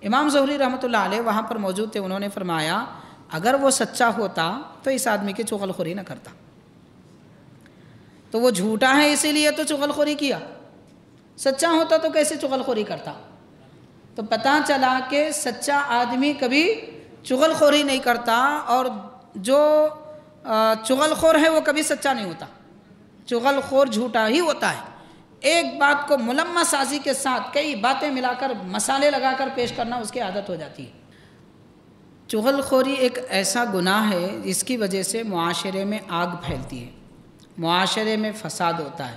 امام زہری رحمۃ اللہ علیہ وہاں پر موجود تھے، انہوں نے فرمایا اگر وہ سچا ہوتا تو اس آدمی کی چغل خوری نہ کرتا، تو وہ جھوٹا ہے اسی لیے تو چغل خوری کیا، سچا ہوتا تو کیسے چغل خوری کرتا؟ تو پتہ چلا کہ سچا آدمی کبھی چغل خوری نہیں کرتا، اور جو چغل خور ہے وہ کبھی سچا نہیں ہوتا، چغل خور جھوٹا ہی ہوتا ہے۔ ایک بات کو ملمح سازی کے ساتھ کئی باتیں ملا کر مسالے لگا کر پیش کرنا اس کی عادت ہو جاتی ہے۔ چغل خوری ایک ایسا گناہ ہے جس کی وجہ سے معاشرے میں آگ پھیلتی ہے، معاشرے میں فساد ہوتا ہے،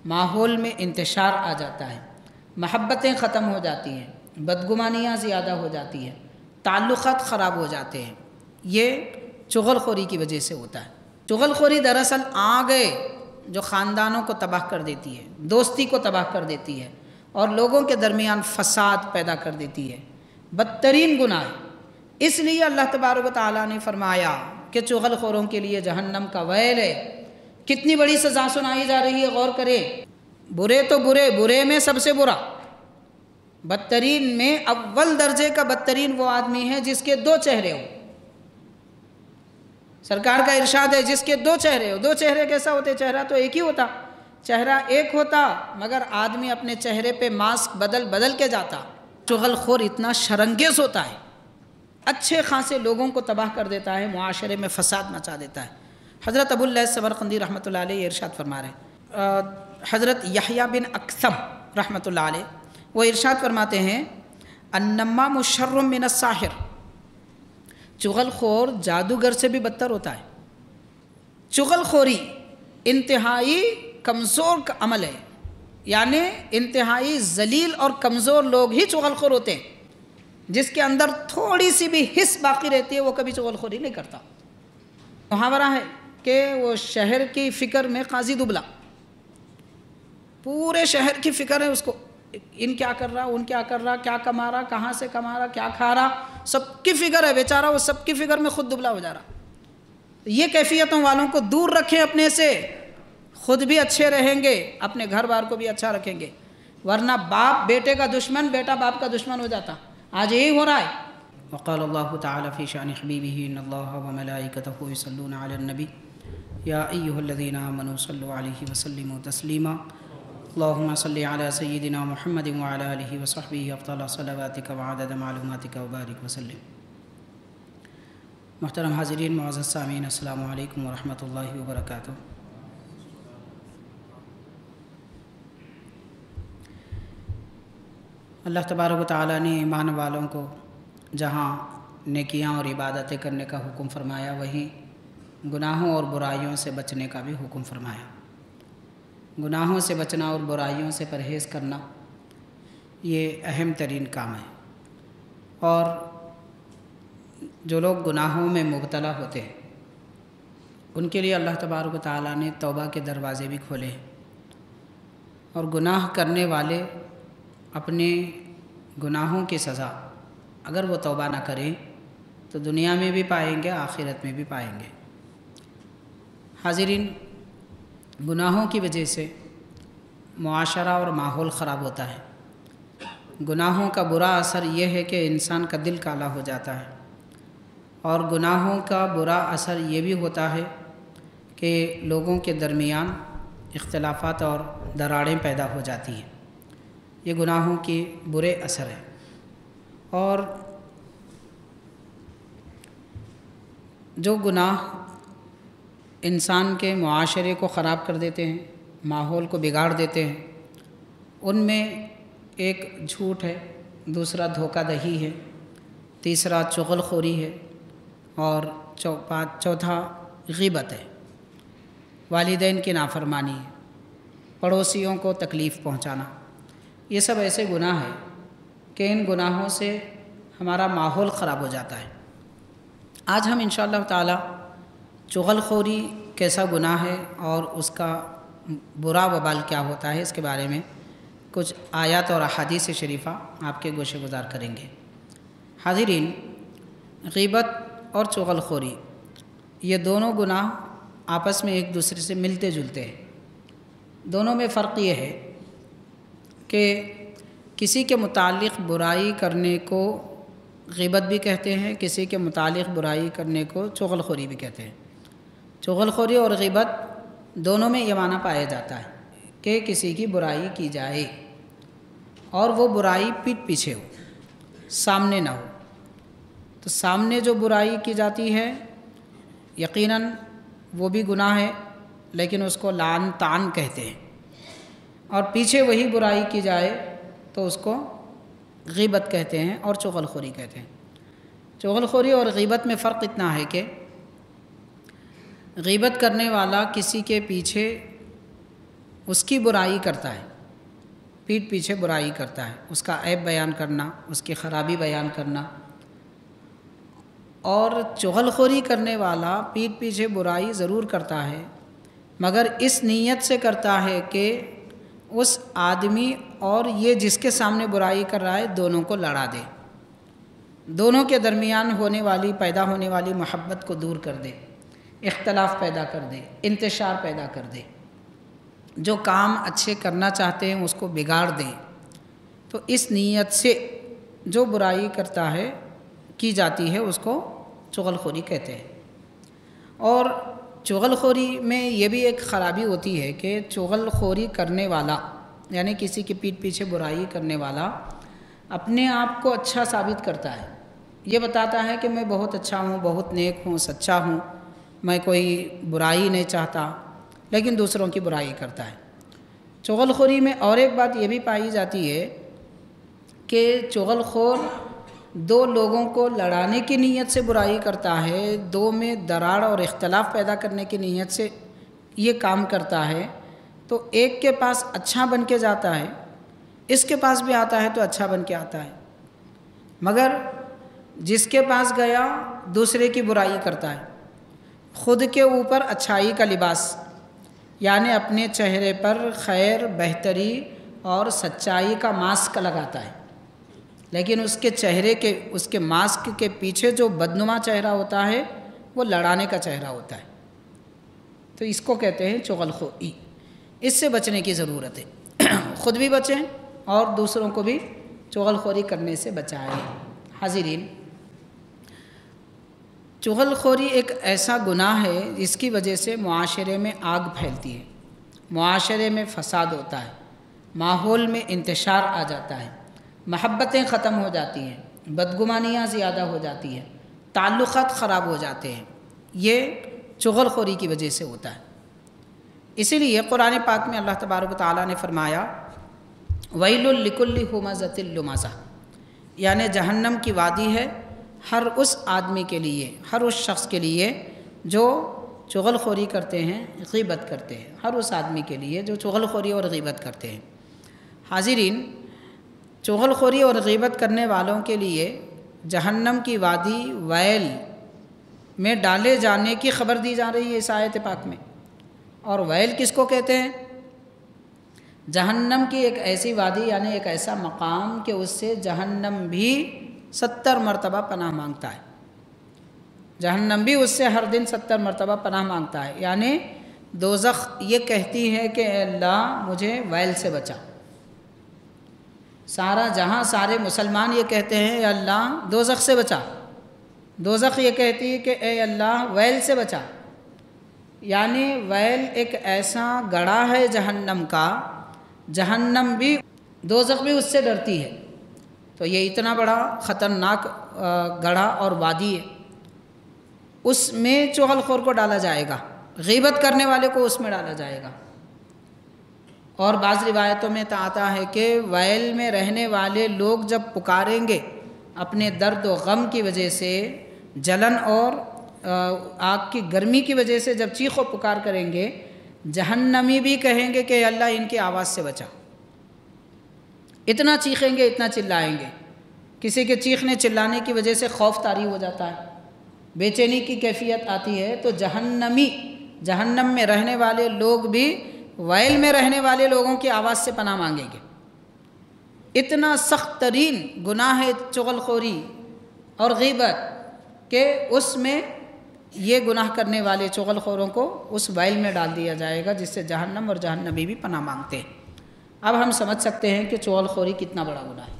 ماحول میں انتشار آ جاتا ہے، محبتیں ختم ہو جاتی ہیں، بدگمانیاں زیادہ ہو جاتی ہیں، تعلقات خراب ہو جاتے ہیں، یہ چغل خوری کی وجہ سے ہوتا ہے۔ چغل خوری دراصل آگ ہے جو خاندانوں کو تباہ کر دیتی ہے، دوستی کو تباہ کر دیتی ہے، اور لوگوں کے درمیان فساد پیدا کر دیتی ہے، بدترین گناہ ہے۔ اس لیے اللہ تبارک و تعالیٰ نے فرمایا کہ چغل خوروں کے لیے جہنم کا ویل ہے۔ کتنی بڑی سزا سنائی جا رہی ہے، غور کریں۔ برے تو برے، برے میں سب سے برا، بدترین میں اول درجے کا بدترین وہ آدمی ہے جس کے دو چہرے ہوں۔ سرکار کا ارشاد ہے جس کے دو چہرے ہو۔ دو چہرے کیسا ہوتے؟ چہرہ تو ایک ہی ہوتا، چہرہ ایک ہوتا مگر آدمی اپنے چہرے پہ ماسک بدل بدل کے جاتا۔ چغل خور اتنا شرنگیز ہوتا ہے، اچھے خاصے لوگوں کو تباہ کر دیتا ہے، معاشرے میں فساد مچا دیتا ہے۔ حضرت ابو اللیث سمرقندی رحمۃ اللہ علیہ ارشاد فرما رہے ہیں، حضرت یحییٰ بن اکثم رحمۃ اللہ علیہ وہ ارشاد فرماتے ہیں، النمام شر من الساحر، چغل خور جادوگر سے بھی بدتر ہوتا ہے۔ چغل خوری انتہائی کمزور کا عمل ہے، یعنی انتہائی ذلیل اور کمزور لوگ ہی چغل خور ہوتے ہیں۔ جس کے اندر تھوڑی سی بھی حس باقی رہتی ہے وہ کبھی چغل خوری نہیں کرتا۔ محاورہ ہے کہ وہ شہر کی فکر میں قاضی دبلا، پورے شہر کی فکر ہے اس کو، ان کیا کر رہا، ان کیا کر رہا، کیا کما رہا، کہاں سے کما رہا، کیا کھا رہا، سب کی فکر ہے بیچارہ، وہ سب کی فکر میں خود دبلا ہو جا رہا۔ یہ کیفیتوں والوں کو دور رکھیں اپنے سے، خود بھی اچھے رہیں گے، اپنے گھر بار کو بھی اچھا رکھیں گے، ورنہ باپ بیٹے کا دشمن، بیٹا باپ کا دشمن ہو جاتا۔ آج یہی ہو رہا ہے۔ وقال اللہ تعالی فی شان حبیبہ ان اللہ وملائکتہ یصلون علی النبی یا ایھا الذین آمنوا صلوا علیہ وسلموا تسلیما اللہم صل علی سیدنا محمد وعلی آلہ وصحبہ افضل صلواتک وعدد معلوماتک وبارک وسلم۔ محترم حاضرین، معزز سامعین، السلام علیکم ورحمۃ اللہ وبرکاتہ۔ اللہ تبارک و تعالیٰ نے ایمان والوں کو جہاں نیکیاں اور عبادتیں کرنے کا حکم فرمایا، وہیں گناہوں اور برائیوں سے بچنے کا بھی حکم فرمایا۔ گناہوں سے بچنا اور برائیوں سے پرہیز کرنا یہ اہم ترین کام ہے، اور جو لوگ گناہوں میں مبتلا ہوتے ہیں ان کے لیے اللہ تبارک و تعالیٰ نے توبہ کے دروازے بھی کھولے ہیں، اور گناہ کرنے والے اپنے گناہوں کی سزا اگر وہ توبہ نہ کریں تو دنیا میں بھی پائیں گے، آخرت میں بھی پائیں گے۔ حاضرین، گناہوں کی وجہ سے معاشرہ اور ماحول خراب ہوتا ہے۔ گناہوں کا برا اثر یہ ہے کہ انسان کا دل کالا ہو جاتا ہے، اور گناہوں کا برا اثر یہ بھی ہوتا ہے کہ لوگوں کے درمیان اختلافات اور دراڑیں پیدا ہو جاتی ہیں۔ یہ گناہوں کے برے اثر ہیں، اور جو گناہ انسان کے معاشرے کو خراب کر دیتے ہیں، ماحول کو بگاڑ دیتے ہیں، ان میں ایک جھوٹ ہے، دوسرا دھوکہ دہی ہے، تیسرا چغل خوری ہے، اور چوتھا غیبت ہے، والدین کی نافرمانی ہے، پڑوسیوں کو تکلیف پہنچانا۔ یہ سب ایسے گناہ ہیں کہ ان گناہوں سے ہمارا ماحول خراب ہو جاتا ہے۔ آج ہم انشاءاللہ تعالی چغل خوری کیسا گناہ ہے اور اس کا برا وبال کیا ہوتا ہے اس کے بارے میں کچھ آیات اور احادیث شریفہ آپ کے گوشے گزار کریں گے۔ حاضرین، غیبت اور چغل خوری یہ دونوں گناہ آپس میں ایک دوسرے سے ملتے جلتے ہیں۔ دونوں میں فرق یہ ہے کہ کسی کے متعلق برائی کرنے کو غیبت بھی کہتے ہیں، کسی کے متعلق برائی کرنے کو چغل خوری بھی کہتے ہیں۔ چغل خوری اور غیبت دونوں میں یہ معنی پایا جاتا ہے کہ کسی کی برائی کی جائے اور وہ برائی پیٹھ پیچھے ہو، سامنے نہ ہو۔ تو سامنے جو برائی کی جاتی ہے یقیناً وہ بھی گناہ ہے، لیکن اس کو لعن طعن کہتے ہیں، اور پیچھے وہی برائی کی جائے تو اس کو غیبت کہتے ہیں اور چغل خوری کہتے ہیں۔ چغل خوری اور غیبت میں فرق اتنا ہے کہ غیبت کرنے والا کسی کے پیچھے اس کی برائی کرتا ہے، پیٹھ پیچھے برائی کرتا ہے، اس کا عیب بیان کرنا، اس کی خرابی بیان کرنا، اور چغل خوری کرنے والا پیٹھ پیچھے برائی ضرور کرتا ہے مگر اس نیت سے کرتا ہے کہ اس آدمی اور یہ جس کے سامنے برائی کر رہا ہے دونوں کو لڑا دے، دونوں کے درمیان پیدا ہونے والی محبت کو دور کر دے، اختلاف پیدا کر دے، انتشار پیدا کر دے، جو کام اچھے کرنا چاہتے ہیں اس کو بگاڑ دیں۔ تو اس نیت سے جو برائی کرتا ہے کی جاتی ہے اس کو چغل خوری کہتے ہیں۔ اور چغل خوری میں یہ بھی ایک خرابی ہوتی ہے کہ چغل خوری کرنے والا یعنی کسی کی پیٹھ پیچھے برائی کرنے والا اپنے آپ کو اچھا ثابت کرتا ہے، یہ بتاتا ہے کہ میں بہت اچھا ہوں، بہت نیک ہوں، سچا ہوں، میں کوئی برائی نہیں چاہتا، لیکن دوسروں کی برائی کرتا ہے۔ چغل خوری میں اور ایک بات یہ بھی پائی جاتی ہے کہ چغل خور دو لوگوں کو لڑانے کی نیت سے برائی کرتا ہے، دو میں دراڑ اور اختلاف پیدا کرنے کی نیت سے یہ کام کرتا ہے، تو ایک کے پاس اچھا بن کے جاتا ہے، اس کے پاس بھی آتا ہے تو اچھا بن کے آتا ہے، مگر جس کے پاس گیا دوسرے کی برائی کرتا ہے، خود کے اوپر اچھائی کا لباس یعنی اپنے چہرے پر خیر، بہتری اور سچائی کا ماسک لگاتا ہے، لیکن اس کے چہرے کے اس کے ماسک کے پیچھے جو بدنما چہرہ ہوتا ہے وہ لڑانے کا چہرہ ہوتا ہے۔ تو اس کو کہتے ہیں چغل خوری۔ اس سے بچنے کی ضرورت ہے، خود بھی بچیں اور دوسروں کو بھی چغل خوری کرنے سے بچائیں۔ حاضرین، چغل خوری ایک ایسا گناہ ہے جس کی وجہ سے معاشرے میں آگ پھیلتی ہے، معاشرے میں فساد ہوتا ہے، ماحول میں انتشار آ جاتا ہے، محبتیں ختم ہو جاتی ہیں، بدگمانیاں زیادہ ہو جاتی ہیں، تعلقات خراب ہو جاتے ہیں، یہ چغل خوری کی وجہ سے ہوتا ہے۔ اسی لیے قرآن پاک میں اللہ تبارک و تعالیٰ نے فرمایا وَيْلٌ لِكُلِّ هُمَزَةٍ لُمَزَةٍ، یعنی جہنم کی وادی ہے ہر اس آدمی کے لیے، ہر اس شخص کے لیے جو چغل خوری کرتے ہیں، غیبت کرتے ہیں، ہر اس آدمی کے لیے جو چغل خوری اور غیبت کرتے ہیں۔ حاضرین، چغل خوری اور غیبت کرنے والوں کے لیے جہنم کی وادی ویل میں ڈالے جانے کی خبر دی جا رہی ہے اس آیت پاک میں۔ اور ویل کس کو کہتے ہیں؟ جہنم کی ایک ایسی وادی یعنی ایک ایسا مقام کہ اس سے جہنم بھی 70 مرتبہ پناہ مانگتا ہے، جہنم بھی اس سے ہر دن 70 مرتبہ پناہ مانگتا ہے، یعنی دوزخ یہ کہتی ہے کہ اے اللہ مجھے ویل سے بچا۔ سارا جہاں سارے مسلمان یہ کہتے ہیں اے اللہ دوزخ سے بچا، دوزخ یہ کہتی ہے کہ اے اللہ ویل سے بچا، یعنی ویل ایک ایسا گڑھا ہے جہنم کا، جہنم بھی دوزخ بھی اس سے ڈرتی ہے۔ تو یہ اتنا بڑا خطرناک گڑھا اور وادی ہے، اس میں چغل خور کو ڈالا جائے گا، غیبت کرنے والے کو اس میں ڈالا جائے گا۔ اور بعض روایتوں میں آتا ہے کہ ویل میں رہنے والے لوگ جب پکاریں گے اپنے درد و غم کی وجہ سے، جلن اور آگ کی گرمی کی وجہ سے جب چیخ و پکار کریں گے، جہنمی بھی کہیں گے کہ اللہ ان کی آواز سے بچا۔ اتنا چیخیں گے، اتنا چلائیں گے، کسی کے چیخنے چلانے کی وجہ سے خوف طاری ہو جاتا ہے، بے چینی کی کیفیت آتی ہے، تو جہنم میں رہنے والے لوگ بھی ویل میں رہنے والے لوگوں کی آواز سے پناہ مانگیں گے۔ اتنا سخت ترین گناہ ہے چغل خوری اور غیبت کہ اس میں یہ گناہ کرنے والے چغل خوروں کو اس ویل میں ڈال دیا جائے گا جس سے جہنم اور جہنمی بھی پناہ مانگتے ہیں۔ اب ہم سمجھ سکتے ہیں کہ چغل خوری کتنا بڑا گناہ ہے۔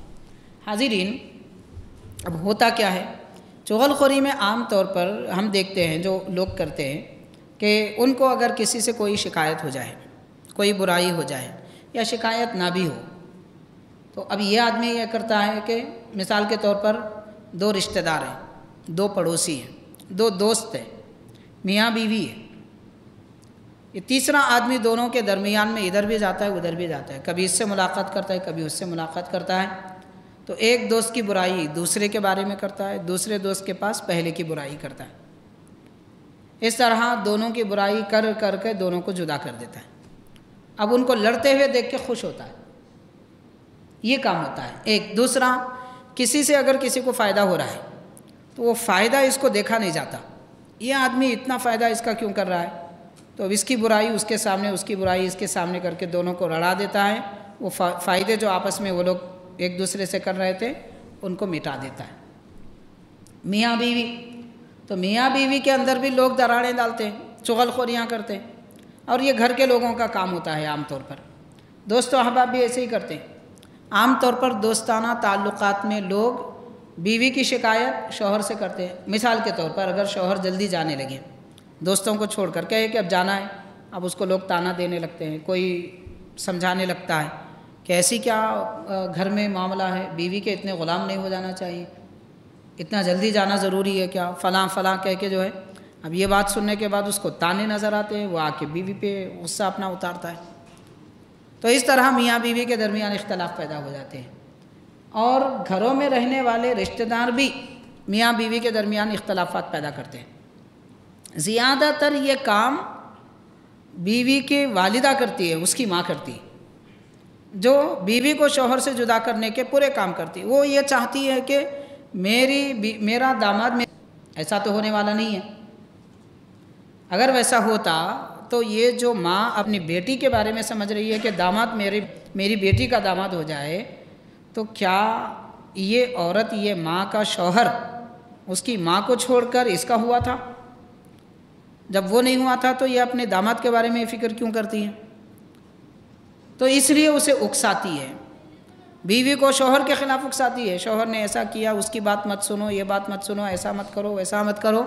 حاضرین، اب ہوتا کیا ہے، چغل خوری میں عام طور پر ہم دیکھتے ہیں جو لوگ کرتے ہیں کہ ان کو اگر کسی سے کوئی شکایت ہو جائے، کوئی برائی ہو جائے یا شکایت نہ بھی ہو، تو اب یہ آدمی یہ کرتا ہے کہ مثال کے طور پر دو رشتہ دار ہیں، دو پڑوسی ہیں، دو دوست ہیں، میاں بیوی ہے، یہ تیسرا آدمی دونوں کے درمیان میں ادھر بھی جاتا ہے ادھر بھی جاتا ہے، کبھی اس سے ملاقات کرتا ہے کبھی اس سے ملاقات کرتا ہے، تو ایک دوست کی برائی دوسرے کے بارے میں کرتا ہے، دوسرے دوست کے پاس پہلے کی برائی کرتا ہے، اس طرح دونوں کی برائی کر کر کے دونوں کو جدا کر دیتا ہے۔ اب ان کو لڑتے ہوئے دیکھ کے خوش ہوتا ہے، یہ کام ہوتا ہے ایک۔ دوسرا، کسی سے اگر کسی کو فائدہ ہو رہا ہے تو وہ فائدہ اس کو دیکھا نہیں جاتا، یہ آدمی اتنا فائدہ اس کا کیوں کر رہا ہے، تو اب اس کی برائی اس کے سامنے، اس کی برائی اس کے سامنے کر کے دونوں کو لڑا دیتا ہے، وہ فائدے جو آپس میں وہ لوگ ایک دوسرے سے کر رہے تھے ان کو مٹا دیتا ہے۔ میاں بیوی، تو میاں بیوی کے اندر بھی لوگ دراڑیں ڈالتے ہیں، چغل خوریاں کرتے ہیں، اور یہ گھر کے لوگوں کا کام ہوتا ہے عام طور پر۔ دوست و احباب بھی ایسے ہی کرتے ہیں۔ عام طور پر دوستانہ تعلقات میں لوگ بیوی کی شکایت شوہر سے کرتے ہیں۔ مثال کے طور پر اگر شوہر جلدی جانے لگے، دوستوں کو چھوڑ کر کہے کہ اب جانا ہے، اب اس کو لوگ تانا دینے لگتے ہیں، کوئی سمجھانے لگتا ہے کہ ایسی کیا گھر میں معاملہ ہے، بیوی کے اتنے غلام نہیں ہو جانا چاہیے، اتنا جلدی جانا ضروری ہے کیا، فلاں فلاں کہہ کے جو ہے، اب یہ بات سننے کے بعد اس کو تانے نظر آتے ہیں، وہ آ کے بیوی پہ غصہ اپنا اتارتا ہے۔ تو اس طرح میاں بیوی کے درمیان اختلاف پیدا ہو جاتے ہیں، اور گھروں میں رہنے والے رشتہ دار بھی میاں بیوی کے درمیان اختلافات پیدا کرتے ہیں۔ زیادہ تر یہ کام بیوی کی والدہ کرتی ہے، اس کی ماں کرتی ہے، جو بیوی کو شوہر سے جدا کرنے کے پورے کام کرتی ہے۔ وہ یہ چاہتی ہے کہ میرا داماد ایسا تو ہونے والا نہیں ہے۔ اگر ویسا ہوتا تو یہ جو ماں اپنی بیٹی کے بارے میں سمجھ رہی ہے کہ داماد میری بیٹی کا داماد ہو جائے، تو کیا یہ عورت، یہ ماں کا شوہر اس کی ماں کو چھوڑ کر اس کا ہوا تھا؟ جب وہ نہیں ہوا تھا تو یہ اپنے داماد کے بارے میں فکر کیوں کرتی ہے؟ تو اس لیے اسے اکساتی ہے، بیوی کو شوہر کے خلاف اکساتی ہے، شوہر نے ایسا کیا، اس کی بات مت سنو، یہ بات مت سنو، ایسا مت کرو، ویسا مت کرو۔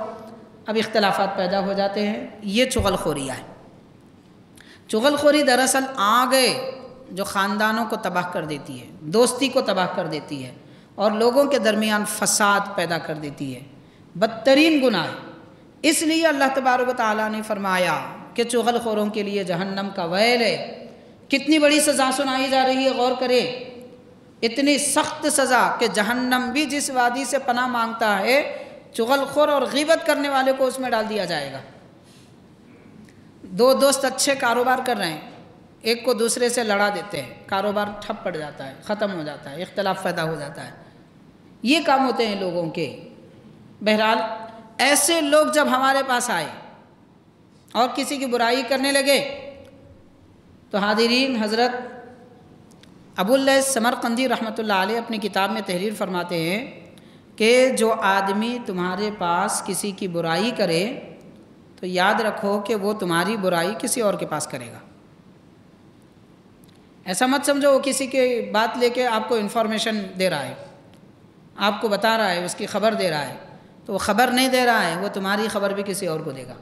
اب اختلافات پیدا ہو جاتے ہیں، یہ چغل خوریاں ہے۔ چغل خوری دراصل آگے جو خاندانوں کو تباہ کر دیتی ہے، دوستی کو تباہ کر دیتی ہے، اور لوگوں کے درمیان فساد پیدا کر دیتی ہے، بدترین گناہ ہے۔ اس لیے اللہ تبارک و تعالیٰ نے فرمایا کہ چغل خوروں کے لیے جہنم کا ویل ہے۔ کتنی بڑی سزا سنائی جا رہی ہے، غور کریں، اتنی سخت سزا کہ جہنم بھی جس وادی سے پناہ مانگتا ہے، چغل خور اور غیبت کرنے والے کو اس میں ڈال دیا جائے گا۔ دو دوست اچھے کاروبار کر رہے ہیں، ایک کو دوسرے سے لڑا دیتے ہیں، کاروبار ٹھپ پڑ جاتا ہے، ختم ہو جاتا ہے، اختلاف پیدا ہو جاتا ہے۔ یہ کام ہوتے ہیں لوگوں کے۔ بہرحال ایسے لوگ جب ہمارے پاس آئے اور کسی کی برائی کرنے لگے تو حاضرین، حضرت ابو اللیث سمرقندی رحمۃ اللہ علیہ اپنی کتاب میں تحریر فرماتے ہیں کہ جو آدمی تمہارے پاس کسی کی برائی کرے تو یاد رکھو کہ وہ تمہاری برائی کسی اور کے پاس کرے گا۔ ایسا مت سمجھو وہ کسی کی بات لے کے آپ کو انفارمیشن دے رہا ہے، آپ کو بتا رہا ہے، اس کی خبر دے رہا ہے، تو وہ خبر نہیں دے رہا ہے، وہ تمہاری خبر بھی کسی اور کو دے گا۔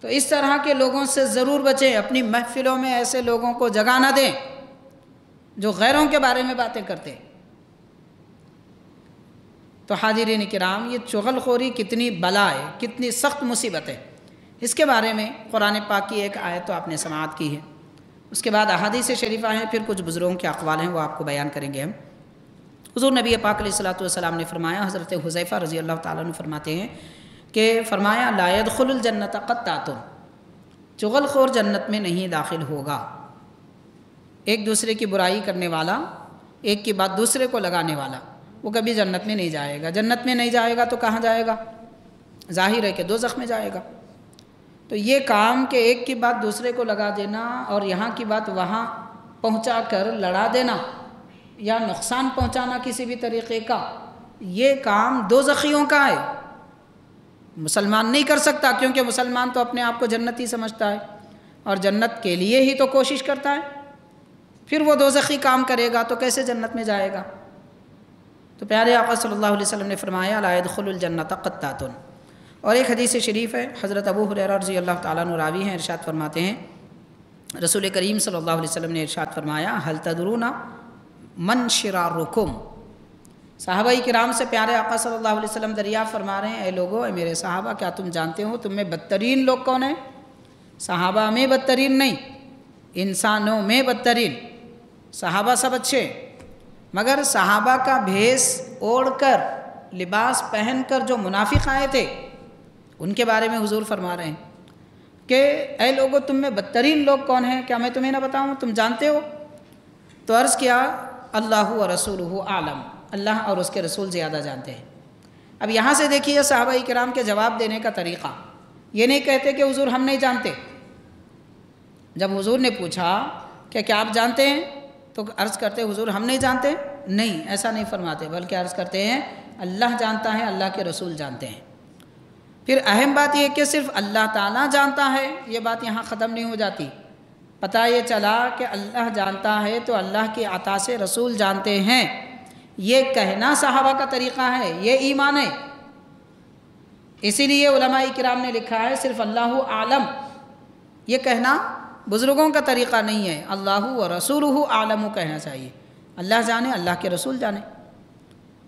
تو اس طرح کے لوگوں سے ضرور بچیں، اپنی محفلوں میں ایسے لوگوں کو جگہ نہ دیں جو غیروں کے بارے میں باتیں کرتے۔ تو حاضرین کرام، یہ چغل خوری کتنی بلا ہے، کتنی سخت مصیبت ہے، اس کے بارے میں قرآن پاک کی ایک آیت تو آپ نے سماعت کی ہے، اس کے بعد احادیث شریفہ ہیں، پھر کچھ بزرگوں کے اقوال ہیں، وہ آپ کو بیان کریں گے ہم۔ حضور نبی پاک علیہ الصلوۃ والسلام نے فرمایا، حضرت حذیفہ رضی اللہ تعالیٰ عنہ فرماتے ہیں کہ فرمایا لا يدخل الجنت قطات، چغل خور جنت میں نہیں داخل ہوگا۔ ایک دوسرے کی برائی کرنے والا، ایک کی بات دوسرے کو لگانے والا، وہ کبھی جنت میں نہیں جائے گا۔ جنت میں نہیں جائے گا تو کہاں جائے گا؟ ظاہر ہے کہ دوزخ میں جائے گا۔ تو یہ کام کہ ایک کی بات دوسرے کو لگا دینا اور یہاں کی بات وہاں پہنچا کر لڑا دینا یا نقصان پہنچانا کسی بھی طریقے کا، یہ کام دوزخیوں کا ہے، مسلمان نہیں کر سکتا، کیونکہ مسلمان تو اپنے آپ کو جنتی سمجھتا ہے اور جنت کے لیے ہی تو کوشش کرتا ہے۔ پھر وہ دوزخی کام کرے گا تو کیسے جنت میں جائے گا؟ تو پیارے آقا صلی اللہ علیہ وسلم نے فرمایا لا يدخل الجنت قطات۔ اور ایک حدیث شریف ہے، حضرت ابو ہریرہ رضی اللہ تعالیٰ عنہ راوی ہیں، ارشاد فرماتے ہیں رسول کریم صلی اللہ علیہ وسلم نے ارشاد فرمایا هل تدرون من شرارکم۔ صحابہ کرام سے پیارے آقا صلی اللہ علیہ وسلم دریافت فرما رہے ہیں اے لوگو، اے میرے صحابہ، کیا تم جانتے ہو تم میں بدترین لوگ کون ہیں؟ صحابہ میں بدترین نہیں، انسانوں میں بدترین۔ صحابہ سب اچھے، مگر صحابہ کا بھیس اوڑھ کر، لباس پہن کر جو منافق آئے تھے ان کے بارے میں حضور فرما رہے ہیں کہ اے لوگو تم میں بدترین لوگ کون ہیں؟ کیا میں تمہیں نہ بتاؤں؟ تم جانتے ہو؟ تو عرض کیا اللہ و رسولہ اعلم، اللہ اور اس کے رسول زیادہ جانتے ہیں۔ اب یہاں سے دیکھیے صحابہ کرام کے جواب دینے کا طریقہ، یہ نہیں کہتے کہ حضور ہم نہیں جانتے۔ جب حضور نے پوچھا کہ کیا آپ جانتے ہیں تو عرض کرتے حضور ہم نہیں جانتے، نہیں ایسا نہیں فرماتے، بلکہ عرض کرتے ہیں اللہ جانتا ہے، اللہ کے رسول جانتے ہیں۔ پھر اہم بات یہ کہ صرف اللہ تعالیٰ جانتا ہے یہ بات یہاں ختم نہیں ہو جاتی، پتہ یہ چلا کہ اللہ جانتا ہے تو اللہ کی عطا سے رسول جانتے ہیں، یہ کہنا صحابہ کا طریقہ ہے، یہ ایمان ہے۔ اسی لیے علماء کرام نے لکھا ہے صرف اللہ عالم، یہ کہنا بزرگوں کا طریقہ نہیں ہے، اللہ و رسولہ اعلم کہنا چاہیے، اللہ جانے، اللہ کے رسول جانے۔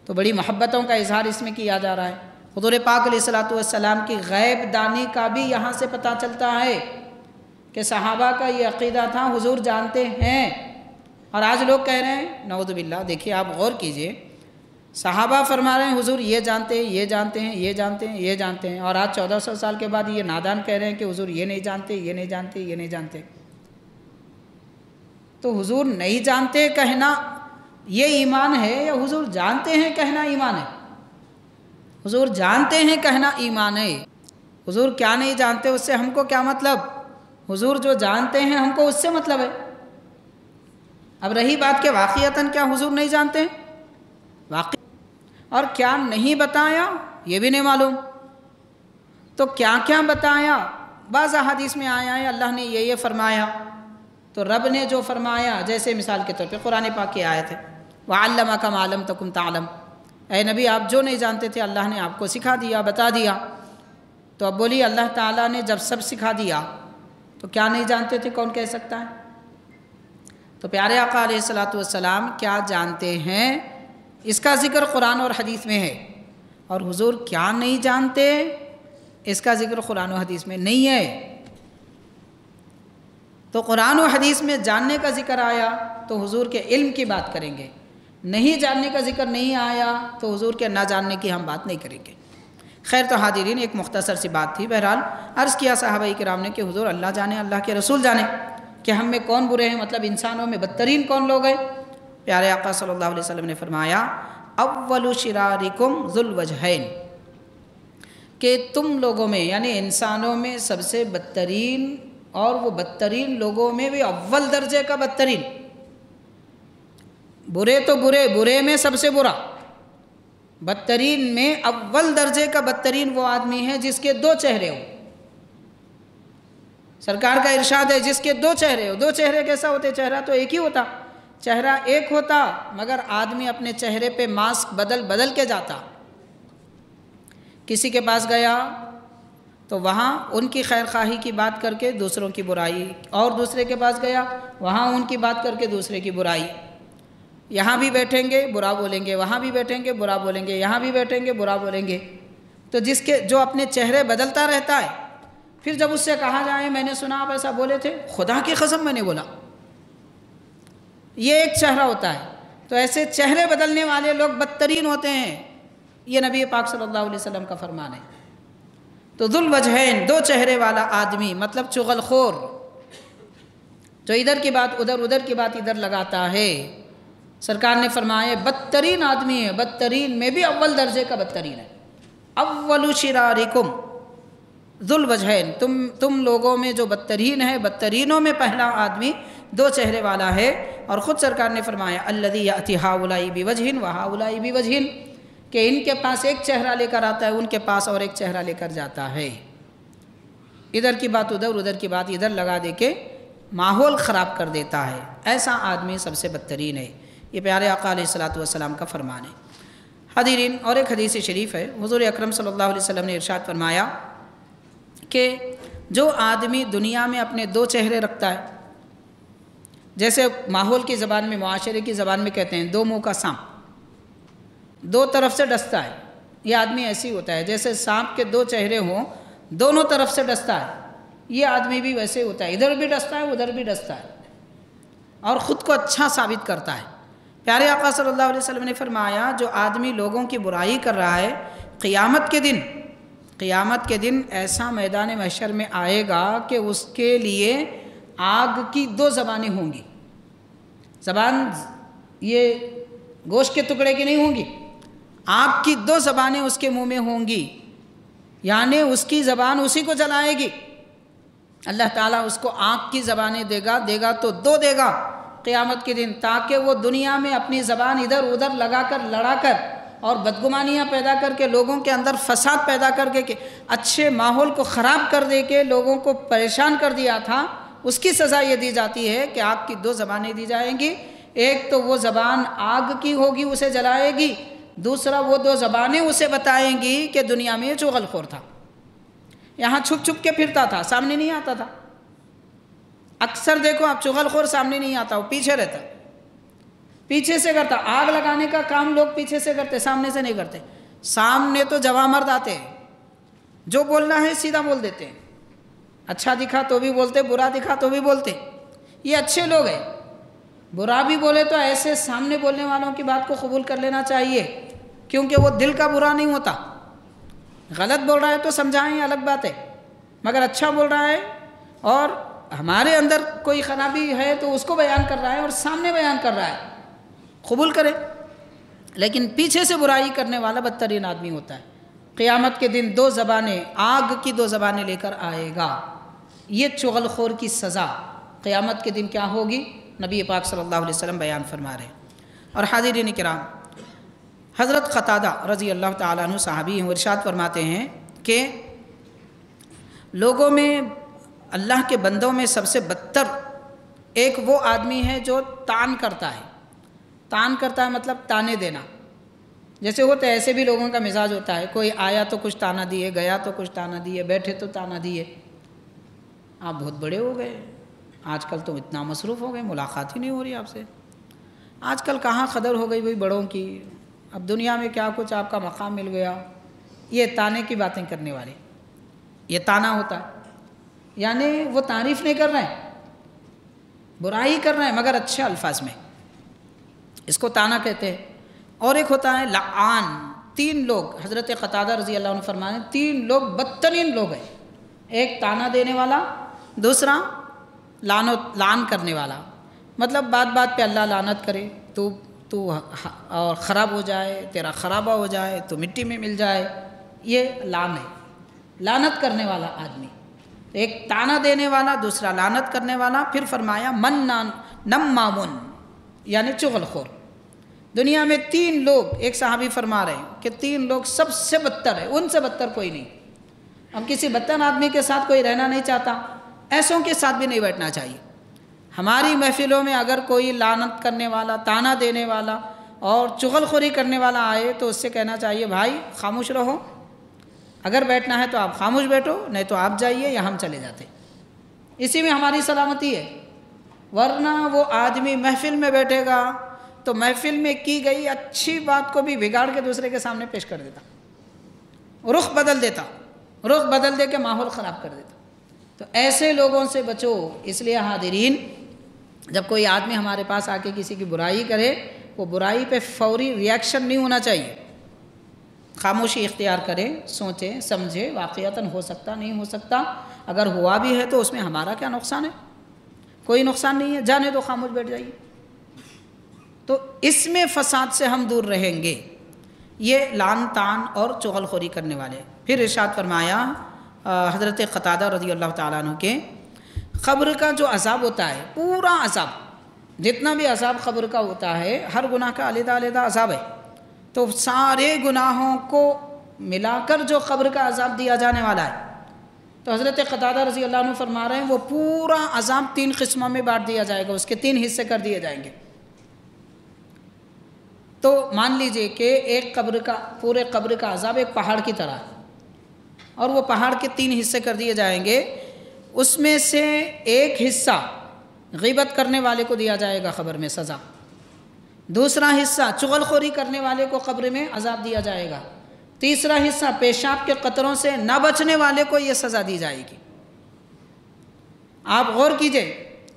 تو بڑی محبتوں کا اظہار اس میں کیا جا رہا ہے۔ حضور پاک علیہ الصلوۃ والسلام کی غیب دانی کا بھی یہاں سے پتہ چلتا ہے کہ صحابہ کا یہ عقیدہ تھا حضور جانتے ہیں، اور آج لوگ کہہ رہے ہیں نعوذ باللہ۔ دیکھیے آپ غور کیجئے، صحابہ فرما رہے ہیں حضور یہ جانتے ہیں، یہ جانتے ہیں، یہ جانتے ہیں، یہ جانتے ہیں، اور آج 1400 سال کے بعد یہ نادان کہہ رہے ہیں کہ حضور یہ نہیں جانتے، یہ نہیں جانتے، یہ نہیں جانتے۔ تو حضور نہیں جانتے کہنا یہ ایمان ہے یا حضور جانتے ہیں کہنا ایمان ہے؟ حضور جانتے ہیں کہنا ایمان ہے۔ حضور کیا نہیں جانتے اس سے ہم کو کیا مطلب؟ حضور جو جانتے ہیں ہم کو اس سے مطلب ہے۔ اب رہی بات کہ واقعتاً کیا حضور نہیں جانتے ہیں؟ واقعی، اور کیا نہیں بتایا یہ بھی نہیں معلوم۔ تو کیا کیا بتایا؟ بعض احادیث میں آیا ہے اللہ نے یہ فرمایا، تو رب نے جو فرمایا، جیسے مثال کے طور پہ قرآن پاک کی آیت ہے وَعَلَّمَكَ مَا لَمْ تَكُنْ تَعْلَمْ، اے نبی آپ جو نہیں جانتے تھے اللہ نے آپ کو سکھا دیا، بتا دیا۔ تو اب بولیے اللہ تعالیٰ نے جب سب سکھا دیا تو کیا نہیں جانتے تھے کون کہہ سکتا ہے؟ تو پیارے آقا علیہ الصلوۃ والسلام کیا جانتے ہیں اس کا ذکر قرآن اور حدیث میں ہے، اور حضور کیا نہیں جانتے اس کا ذکر قرآن و حدیث میں نہیں ہے۔ تو قرآن و حدیث میں جاننے کا ذکر آیا تو حضور کے علم کی بات کریں گے، نہیں جاننے کا ذکر نہیں آیا تو حضور کے نہ جاننے کی ہم بات نہیں کریں گے۔ خیر تو حاضرین ایک مختصر سی بات تھی، بہرحال عرض کیا صحابہ کرام نے کہ حضور اللہ جانے، اللہ کے رسول جانے کہ ہم میں کون برے ہیں، مطلب انسانوں میں بدترین کون لوگ ہیں۔ پیارے آقا صلی اللہ علیہ وسلم نے فرمایا اول شرارکم ذو الوجہین، کہ تم لوگوں میں یعنی انسانوں میں سب سے بدترین، اور وہ بدترین لوگوں میں بھی اول درجے کا بدترین، برے تو برے، برے میں سب سے برا، بدترین میں اول درجے کا بدترین وہ آدمی ہے جس کے دو چہرے ہوں۔ سرکار کا ارشاد ہے جس کے دو چہرے ہو۔ دو چہرے کیسا ہوتے؟ چہرہ تو ایک ہی ہوتا، چہرہ ایک ہوتا مگر آدمی اپنے چہرے پہ ماسک بدل بدل کے جاتا۔ کسی کے پاس گیا تو وہاں ان کی خیر خواہی کی بات کر کے دوسروں کی برائی، اور دوسرے کے پاس گیا وہاں ان کی بات کر کے دوسرے کی برائی۔ یہاں بھی بیٹھیں گے برا بولیں گے، وہاں بھی بیٹھیں گے برا بولیں گے، یہاں بھی بیٹھیں گے برا بولیں گے۔ تو جو اپنے چہرے بدلتا رہتا ہے، پھر جب اس سے کہا جائے میں نے سنا آپ ایسا بولے تھے، خدا کی قسم میں نے بولا، یہ ایک چہرہ ہوتا ہے۔ تو ایسے چہرے بدلنے والے لوگ بدترین ہوتے ہیں، یہ نبی پاک صلی اللہ علیہ وسلم کا فرمان ہے۔ تو ذو الوجہین، دو چہرے والا آدمی، مطلب چغل خور، جو ادھر کی بات ادھر، ادھر کی بات ادھر لگاتا ہے۔ سرکار نے فرمایا بدترین آدمی ہے، بدترین میں بھی اول درجے کا بدترین ہے۔ اول شرارکم ذو الوجہین، تم لوگوں میں جو بدترین ہے، بدترینوں میں پہلا آدمی دو چہرے والا ہے۔ اور خود سرکار نے فرمایا الذی یأتی ہؤلاء بوجہ وہؤلاء بوجہ، کہ ان کے پاس ایک چہرہ لے کر آتا ہے، ان کے پاس اور ایک چہرہ لے کر جاتا ہے۔ ادھر کی بات ادھر، ادھر کی بات ادھر لگا دے کے ماحول خراب کر دیتا ہے، ایسا آدمی سب سے بدترین ہے۔ یہ پیارے آقا علیہ الصلوۃ والسلام کا فرمان ہے۔ حاضرین، اور ایک حدیث شریف ہے، حضور اکرم صلی اللہ علیہ وسلم نے ارشاد فرمایا کہ جو آدمی دنیا میں اپنے دو چہرے رکھتا ہے، جیسے ماحول کی زبان میں، معاشرے کی زبان میں کہتے ہیں دو منہ کا سانپ، دو طرف سے ڈستا ہے، یہ آدمی ایسی ہوتا ہے جیسے سانپ کے دو چہرے ہوں، دونوں طرف سے ڈستا ہے، یہ آدمی بھی ویسے ہوتا ہے، ادھر بھی ڈستا ہے ادھر بھی ڈستا ہے، اور خود کو اچھا ثابت کرتا ہے۔ پیارے آقا صلی اللہ علیہ وسلم نے فرمایا جو آدمی لوگوں کی برائی کر رہا ہے، قیامت کے دن ایسا میدان محشر میں آئے گا کہ اس کے لیے آگ کی دو زبانیں ہوں گی۔ زبان یہ گوشت کے ٹکڑے کی نہیں ہوں گی، آگ کی دو زبانیں اس کے منہ میں ہوں گی، یعنی اس کی زبان اسی کو جلائے گی۔ اللہ تعالیٰ اس کو آگ کی زبانیں دے گا تو دو دے گا قیامت کے دن، تاکہ وہ دنیا میں اپنی زبان ادھر ادھر لگا کر، لڑا کر اور بدگمانیاں پیدا کر کے، لوگوں کے اندر فساد پیدا کر کے، اچھے ماحول کو خراب کر دے کے لوگوں کو پریشان کر دیا تھا، اس کی سزا یہ دی جاتی ہے کہ آگ کی دو زبانیں دی جائیں گی۔ ایک تو وہ زبان آگ کی ہوگی، اسے جلائے گی، دوسرا وہ دو زبانیں اسے بتائیں گی کہ دنیا میں چغل خور تھا، یہاں چھپ چھپ کے پھرتا تھا، سامنے نہیں آتا تھا۔ اکثر دیکھو آپ، چغل خور سامنے نہیں آتا، وہ پیچھے رہتا، پیچھے سے کرتا۔ آگ لگانے کا کام لوگ پیچھے سے کرتے، سامنے سے نہیں کرتے۔ سامنے تو جواں مرد آتے ہیں، جو بولنا ہے سیدھا بول دیتے ہیں، اچھا دکھا تو بھی بولتے، برا دکھا تو بھی بولتے۔ یہ اچھے لوگ ہیں، برا بھی بولے تو ایسے سامنے بولنے والوں کی بات کو قبول کر لینا چاہیے، کیونکہ وہ دل کا برا نہیں ہوتا۔ غلط بول رہا ہے تو سمجھائیں، الگ بات ہے، مگر اچھا بول رہا ہے اور ہمارے اندر کوئی خرابی ہے تو اس کو بیان کر رہا ہے اور سامنے بیان کر رہا ہے، قبول کرے۔ لیکن پیچھے سے برائی کرنے والا بدترین آدمی ہوتا ہے۔ قیامت کے دن دو زبانیں، آگ کی دو زبانیں لے کر آئے گا۔ یہ چغل خور کی سزا قیامت کے دن کیا ہوگی، نبی پاک صلی اللہ علیہ وسلم بیان فرما رہے ہیں۔ اور حاضرین کرام، حضرت قتادہ رضی اللہ تعالیٰ عنہ صحابی ہیں، ارشاد فرماتے ہیں کہ لوگوں میں، اللہ کے بندوں میں سب سے بدتر ایک وہ آدمی ہے جو تان کرتا ہے۔ تان کرتا ہے مطلب تانے دینا، جیسے ہوتا ہے ایسے بھی لوگوں کا مزاج ہوتا ہے، کوئی آیا تو کچھ تانا دیے، گیا تو کچھ تانا دیے، بیٹھے تو تانا دیے۔ آپ بہت بڑے ہو گئے، آج کل تو اتنا مصروف ہو گئے، ملاقات ہی نہیں ہو رہی آپ سے، آج کل کہاں قدر ہو گئی بھئی بڑوں کی، اب دنیا میں کیا کچھ آپ کا مقام مل گیا۔ یہ تانے کی باتیں کرنے والے، یہ تانا ہوتا ہے، یعنی وہ تعریف نہیں کر رہے ہیں، برائی کر رہے ہیں مگر اچھے الفاظ میں، اس کو تانا کہتے ہیں۔ اور ایک ہوتا ہے لعان۔ تین لوگ، حضرت قتادہ رضی اللہ عنہ فرمانے، تین لوگ بدترین لوگ ہیں، ایک تانا دینے والا، دوسرا لعن کرنے والا، مطلب بات بات پہ اللہ لعنت کرے، تو اور خراب ہو جائے، تیرا خرابہ ہو جائے، تو مٹی میں مل جائے، یہ لعن ہے، لعنت کرنے والا آدمی۔ ایک تانا دینے والا، دوسرا لعنت کرنے والا، پھر فرمایا نمامن، یعنی چغل خور۔ دنیا میں تین لوگ، ایک صحابی فرما رہے ہیں کہ تین لوگ سب سے بدتر ہے، ان سے بدتر کوئی نہیں۔ اب کسی بدتر آدمی کے ساتھ کوئی رہنا نہیں چاہتا، ایسوں کے ساتھ بھی نہیں بیٹھنا چاہیے۔ ہماری محفلوں میں اگر کوئی لعنت کرنے والا، تانا دینے والا اور چغل خوری کرنے والا آئے تو اس سے کہنا چاہیے بھائی خاموش رہو، اگر بیٹھنا ہے تو آپ خاموش بیٹھو، نہیں تو آپ جائیے یا ہم چلے جاتے، اسی میں ہماری سلامتی ہے۔ ورنہ وہ آدمی محفل میں بیٹھے گا تو محفل میں کی گئی اچھی بات کو بھی بگاڑ کے دوسرے کے سامنے پیش کر دیتا، رخ بدل دے کے ماحول خراب کر دیتا۔ تو ایسے لوگوں سے بچو۔ اس لیے حاضرین، جب کوئی آدمی ہمارے پاس آ کے کسی کی برائی کرے، وہ برائی پہ فوری ریاکشن نہیں ہونا چاہیے، خاموشی اختیار کرے، سوچے سمجھے، واقعتاً ہو سکتا نہیں ہو سکتا، اگر ہوا بھی ہے تو اس میں ہمارا کیا نقصان ہے، کوئی نقصان نہیں ہے، جانے تو خاموش بیٹھ جائیے۔ تو اس میں فساد سے ہم دور رہیں گے، یہ لعن تان اور چغل خوری کرنے والے۔ پھر ارشاد فرمایا حضرت قتادہ رضی اللہ تعالیٰ عنہ کے، قبر کا جو عذاب ہوتا ہے، پورا عذاب، جتنا بھی عذاب قبر کا ہوتا ہے، ہر گناہ کا علیحدہ علیحدہ عذاب ہے، تو سارے گناہوں کو ملا کر جو قبر کا عذاب دیا جانے والا ہے، تو حضرت قتادہ رضی اللہ عنہ فرما رہے ہیں وہ پورا عذاب 3 قسموں میں بانٹ دیا جائے گا، اس کے 3 حصے کر دیے جائیں گے۔ تو مان لیجئے کہ ایک پورے قبر کا عذاب ایک پہاڑ کی طرح ہے، اور وہ پہاڑ کے 3 حصے کر دیے جائیں گے۔ اس میں سے ایک حصہ غیبت کرنے والے کو دیا جائے گا قبر میں سزا، دوسرا حصہ چغل خوری کرنے والے کو قبر میں عذاب دیا جائے گا، تیسرا حصہ پیشاب کے قطروں سے نہ بچنے والے کو یہ سزا دی جائے گی۔ آپ غور کیجئے،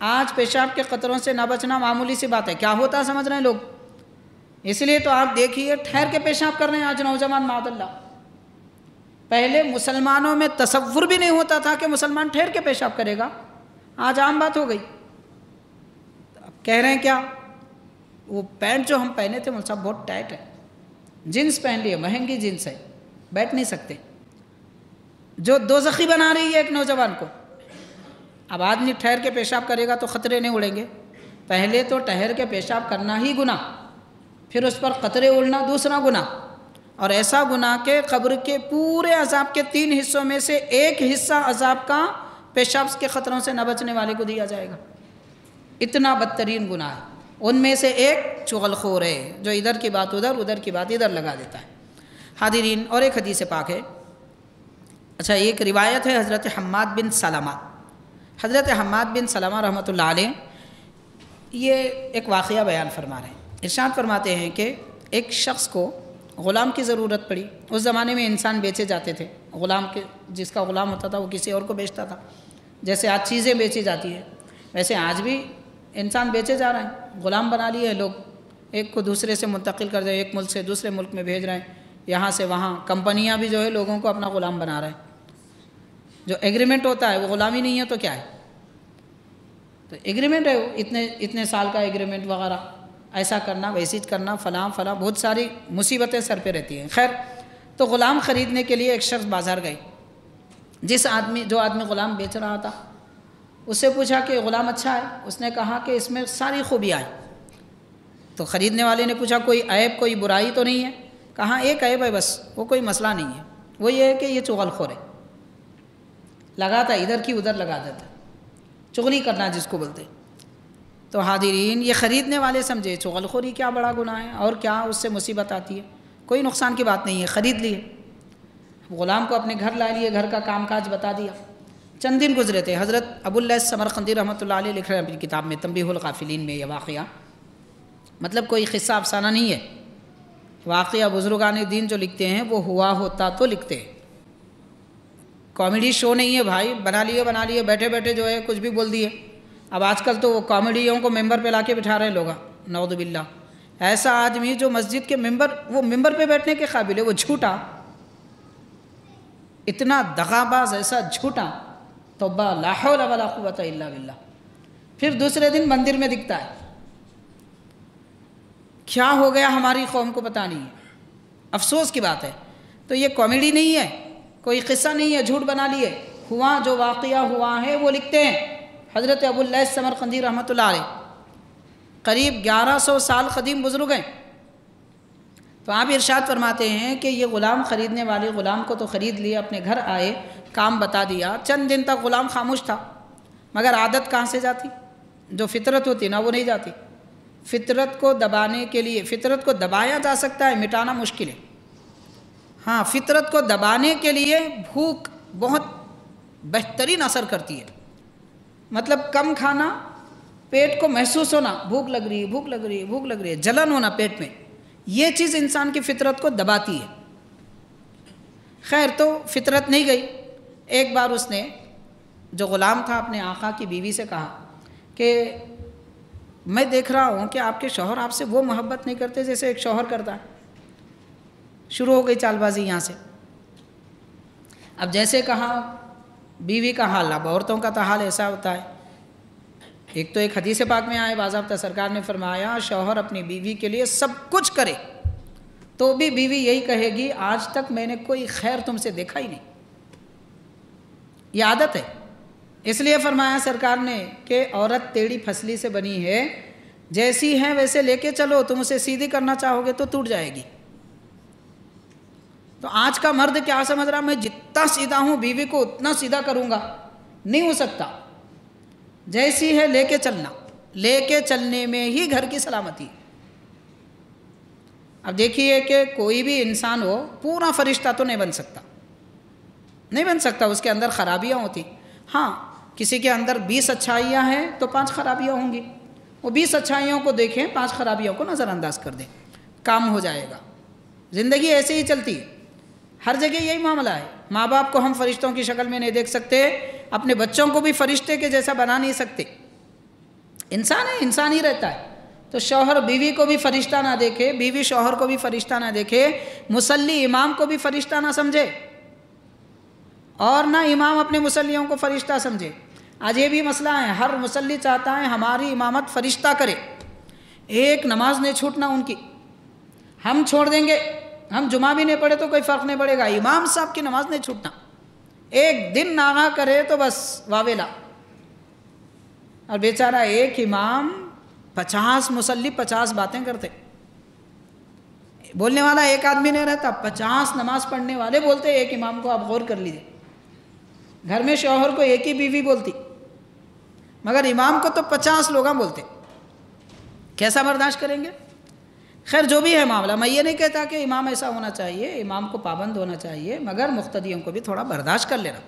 آج پیشاب کے قطروں سے نہ بچنا معمولی سی بات ہے، کیا ہوتا سمجھ رہے ہیں لوگ؟ اس لیے تو آپ دیکھیے ٹھہر کے پیشاب کر رہے ہیں آج نوجوان، معاذ اللہ۔ پہلے مسلمانوں میں تصور بھی نہیں ہوتا تھا کہ مسلمان ٹھہر کے پیشاب کرے گا، آج عام بات ہو گئی۔ اب کہہ رہے ہیں کیا؟ وہ پینٹ جو ہم پہنے تھے مول صاحب بہت ٹائٹ ہے، جنس پہن لیے، مہنگی جنس ہے، بیٹھ نہیں سکتے، جو دوزخی بنا رہی ہے ایک نوجوان کو۔ اب آدمی ٹھہر کے پیشاب کرے گا تو خطرے نہیں اڑیں گے؟ پہلے تو ٹھہر کے پیشاب کرنا ہی گناہ، پھر اس پر قطرے اڑنا دوسرا گناہ، اور ایسا گناہ کہ قبر کے پورے عذاب کے 3 حصوں میں سے ایک حصہ عذاب کا پیشاب کے خطروں سے نہ بچنے والے کو دیا جائے گا۔ اتنا بدترین گناہ ہے۔ ان میں سے ایک چغل خور ہے، جو ادھر کی بات ادھر، ادھر کی بات ادھر لگا دیتا ہے۔ حاضرین، اور ایک حدیث پاک ہے، اچھا ایک روایت ہے حضرت حماد بن سلمہ۔ حضرت حماد بن سلمہ رحمۃ اللہ علیہ یہ ایک واقعہ بیان فرما رہے ہیں۔ ارشاد فرماتے ہیں کہ ایک شخص کو غلام کی ضرورت پڑی۔ اس زمانے میں انسان بیچے جاتے تھے، غلام کے جس کا غلام ہوتا تھا وہ کسی اور کو بیچتا تھا، جیسے آج چیزیں بیچی جاتی ہیں ویسے آج بھی انسان بیچے جا رہے ہیں، غلام بنا لیے ہیں لوگ، ایک کو دوسرے سے منتقل کر دیں، ایک ملک سے دوسرے ملک میں بھیج رہے ہیں، یہاں سے وہاں۔ کمپنیاں بھی جو ہے لوگوں کو اپنا غلام بنا رہے ہیں۔ جو ایگریمنٹ ہوتا ہے وہ غلامی نہیں ہے تو کیا ہے؟ تو ایگریمنٹ ہے، اتنے سال کا ایگریمنٹ وغیرہ، ایسا کرنا، ویسی کرنا، فلاں فلاں، بہت ساری مصیبتیں سر پہ رہتی ہیں۔ خیر، تو غلام خریدنے کے لیے ایک شخص بازار گئی۔ جو آدمی غلام بیچ رہا تھا اس سے پوچھا کہ غلام اچھا ہے؟ اس نے کہا کہ اس میں ساری خوبیاں ہیں۔ تو خریدنے والے نے پوچھا کوئی عیب، کوئی برائی تو نہیں ہے؟ کہا ایک عیب ہے بس، وہ کوئی مسئلہ نہیں ہے، وہ یہ ہے کہ یہ چغل خور ہے، لگاتا ادھر کی ادھر لگا دیتا، چغلی کرنا جس کو بولتے۔ تو حاضرین، یہ خریدنے والے سمجھے چغل خوری کیا بڑا گناہ ہے اور کیا اس سے مصیبت آتی ہے، کوئی نقصان کی بات نہیں ہے، خرید لیے، غلام کو اپنے گھر لا لیے، گھر کا کام کاج بتا دیا۔ چند دن گزرے تھے، حضرت ابو اللیث سمرقندی رحمۃ اللہ علیہ لکھ رہے ہیں اپنی کتاب میں تنبیہ الغافلین میں یہ واقعہ، مطلب کوئی قصہ افسانہ نہیں ہے، واقعہ بزرگان دین جو لکھتے ہیں وہ ہوا ہوتا تو لکھتے ہیں، کامیڈی شو نہیں ہے بھائی، بنا لیے بیٹھے بیٹھے جو ہے کچھ بھی بول دیے۔ اب آج کل تو وہ کامیڈیوں کو ممبر پہ لا کے بٹھا رہے ہیں لوگ، نعوذ باللہ۔ ایسا آدمی جو مسجد کے ممبر پہ بیٹھنے کے قابل ہے، وہ جھوٹا، اتنا دغاباز، ایسا جھوٹا، توبہ، لا حول ولا قوت الا باللہ، پھر دوسرے دن مندر میں دکھتا ہے۔ کیا ہو گیا ہماری قوم کو پتہ نہیں ہے، افسوس کی بات ہے۔ تو یہ کامیڈی نہیں ہے، کوئی قصہ نہیں ہے، جھوٹ بنا لیے، ہوا جو واقعہ ہوا ہے وہ لکھتے ہیں۔ حضرت ابو اللیث سمرقندی رحمۃ اللہ علیہ قریب 1100 سال قدیم بزرگ ہیں۔ تو آپ ارشاد فرماتے ہیں کہ یہ غلام خریدنے والے غلام کو تو خرید لیے، اپنے گھر آئے، کام بتا دیا، چند دن تک غلام خاموش تھا، مگر عادت کہاں سے جاتی؟ جو فطرت ہوتی نا وہ نہیں جاتی۔ فطرت کو دبانے کے لیے، فطرت کو دبایا جا سکتا ہے، مٹانا مشکل ہے۔ ہاں، فطرت کو دبانے کے لیے بھوک بہت بہترین اثر کرتی ہے، مطلب کم کھانا، پیٹ کو محسوس ہونا، بھوک لگ رہی ہے، جلن ہونا پیٹ میں، یہ چیز انسان کی فطرت کو دباتی ہے۔ خیر، تو فطرت نہیں گئی۔ ایک بار اس نے، جو غلام تھا، اپنے آقا کی بیوی سے کہا کہ میں دیکھ رہا ہوں کہ آپ کے شوہر آپ سے وہ محبت نہیں کرتے جیسے ایک شوہر کرتا ہے۔ شروع ہو گئی چال بازی یہاں سے۔ اب جیسے کہا بیوی کا حال، اب عورتوں کا تو حال ایسا ہوتا ہے، ایک تو ایک حدیث پاک میں آئے، باضابطہ سرکار نے فرمایا شوہر اپنی بیوی کے لیے سب کچھ کرے تو بھی بیوی یہی کہے گی آج تک میں نے کوئی خیر تم سے دیکھا ہی نہیں۔ یہ عادت ہے، اس لیے فرمایا سرکار نے کہ عورت ٹیڑھی پھسلی سے بنی ہے، جیسی ہے ویسے لے کے چلو، تم اسے سیدھی کرنا چاہو گے تو ٹوٹ جائے گی۔ تو آج کا مرد کیا سمجھ رہا میں جتنا سیدھا ہوں بیوی کو اتنا سیدھا کروں گا، نہیں ہو سکتا. جیسی ہے لے کے چلنا، لے کے چلنے میں ہی گھر کی سلامتی. اب دیکھیے کہ کوئی بھی انسان ہو پورا فرشتہ تو نہیں بن سکتا، نہیں بن سکتا، اس کے اندر خرابیاں ہوتی. ہاں کسی کے اندر 20 اچھائیاں ہیں تو 5 خرابیاں ہوں گی، وہ 20 اچھائیوں کو دیکھیں، 5 خرابیوں کو نظر انداز کر دیں، کام ہو جائے گا. زندگی ایسے ہی چلتی ہے، ہر جگہ یہی معاملہ ہے. ماں باپ کو ہم فرشتوں کی شکل میں نہیں دیکھ سکتے، اپنے بچوں کو بھی فرشتے کے جیسا بنا نہیں سکتے. انسان ہے، انسان ہی رہتا ہے. تو شوہر بیوی کو بھی فرشتہ نہ دیکھے، بیوی شوہر کو بھی فرشتہ نہ دیکھے، مصلی امام کو بھی فرشتہ نہ سمجھے، اور نہ امام اپنے مصلیوں کو فرشتہ سمجھے. آج یہ بھی مسئلہ ہے، ہر مصلی چاہتا ہے ہماری امامت فرشتہ کرے، ایک نماز نہیں چھوٹنا ان کی. ہم چھوڑ دیں گے، ہم جمعہ بھی نہیں پڑھے تو کوئی فرق نہیں پڑے گا، امام صاحب کی نماز نہیں چھوٹنا. ایک دن ناغا کرے تو بس واویلا. اور بیچارہ ایک امام 50 مصلی 50 باتیں کرتے، بولنے والا ایک آدمی نہیں رہتا، 50 نماز پڑھنے والے بولتے ایک امام کو. آپ غور کر لیجیے، گھر میں شوہر کو ایک ہی بیوی بولتی، مگر امام کو تو 50 لوگاں بولتے. کیسا برداشت کریں گے؟ خیر جو بھی ہے معاملہ، میں یہ نہیں کہتا کہ امام ایسا ہونا چاہیے، امام کو پابند ہونا چاہیے، مگر مقتدیوں کو بھی تھوڑا برداشت کر لینا.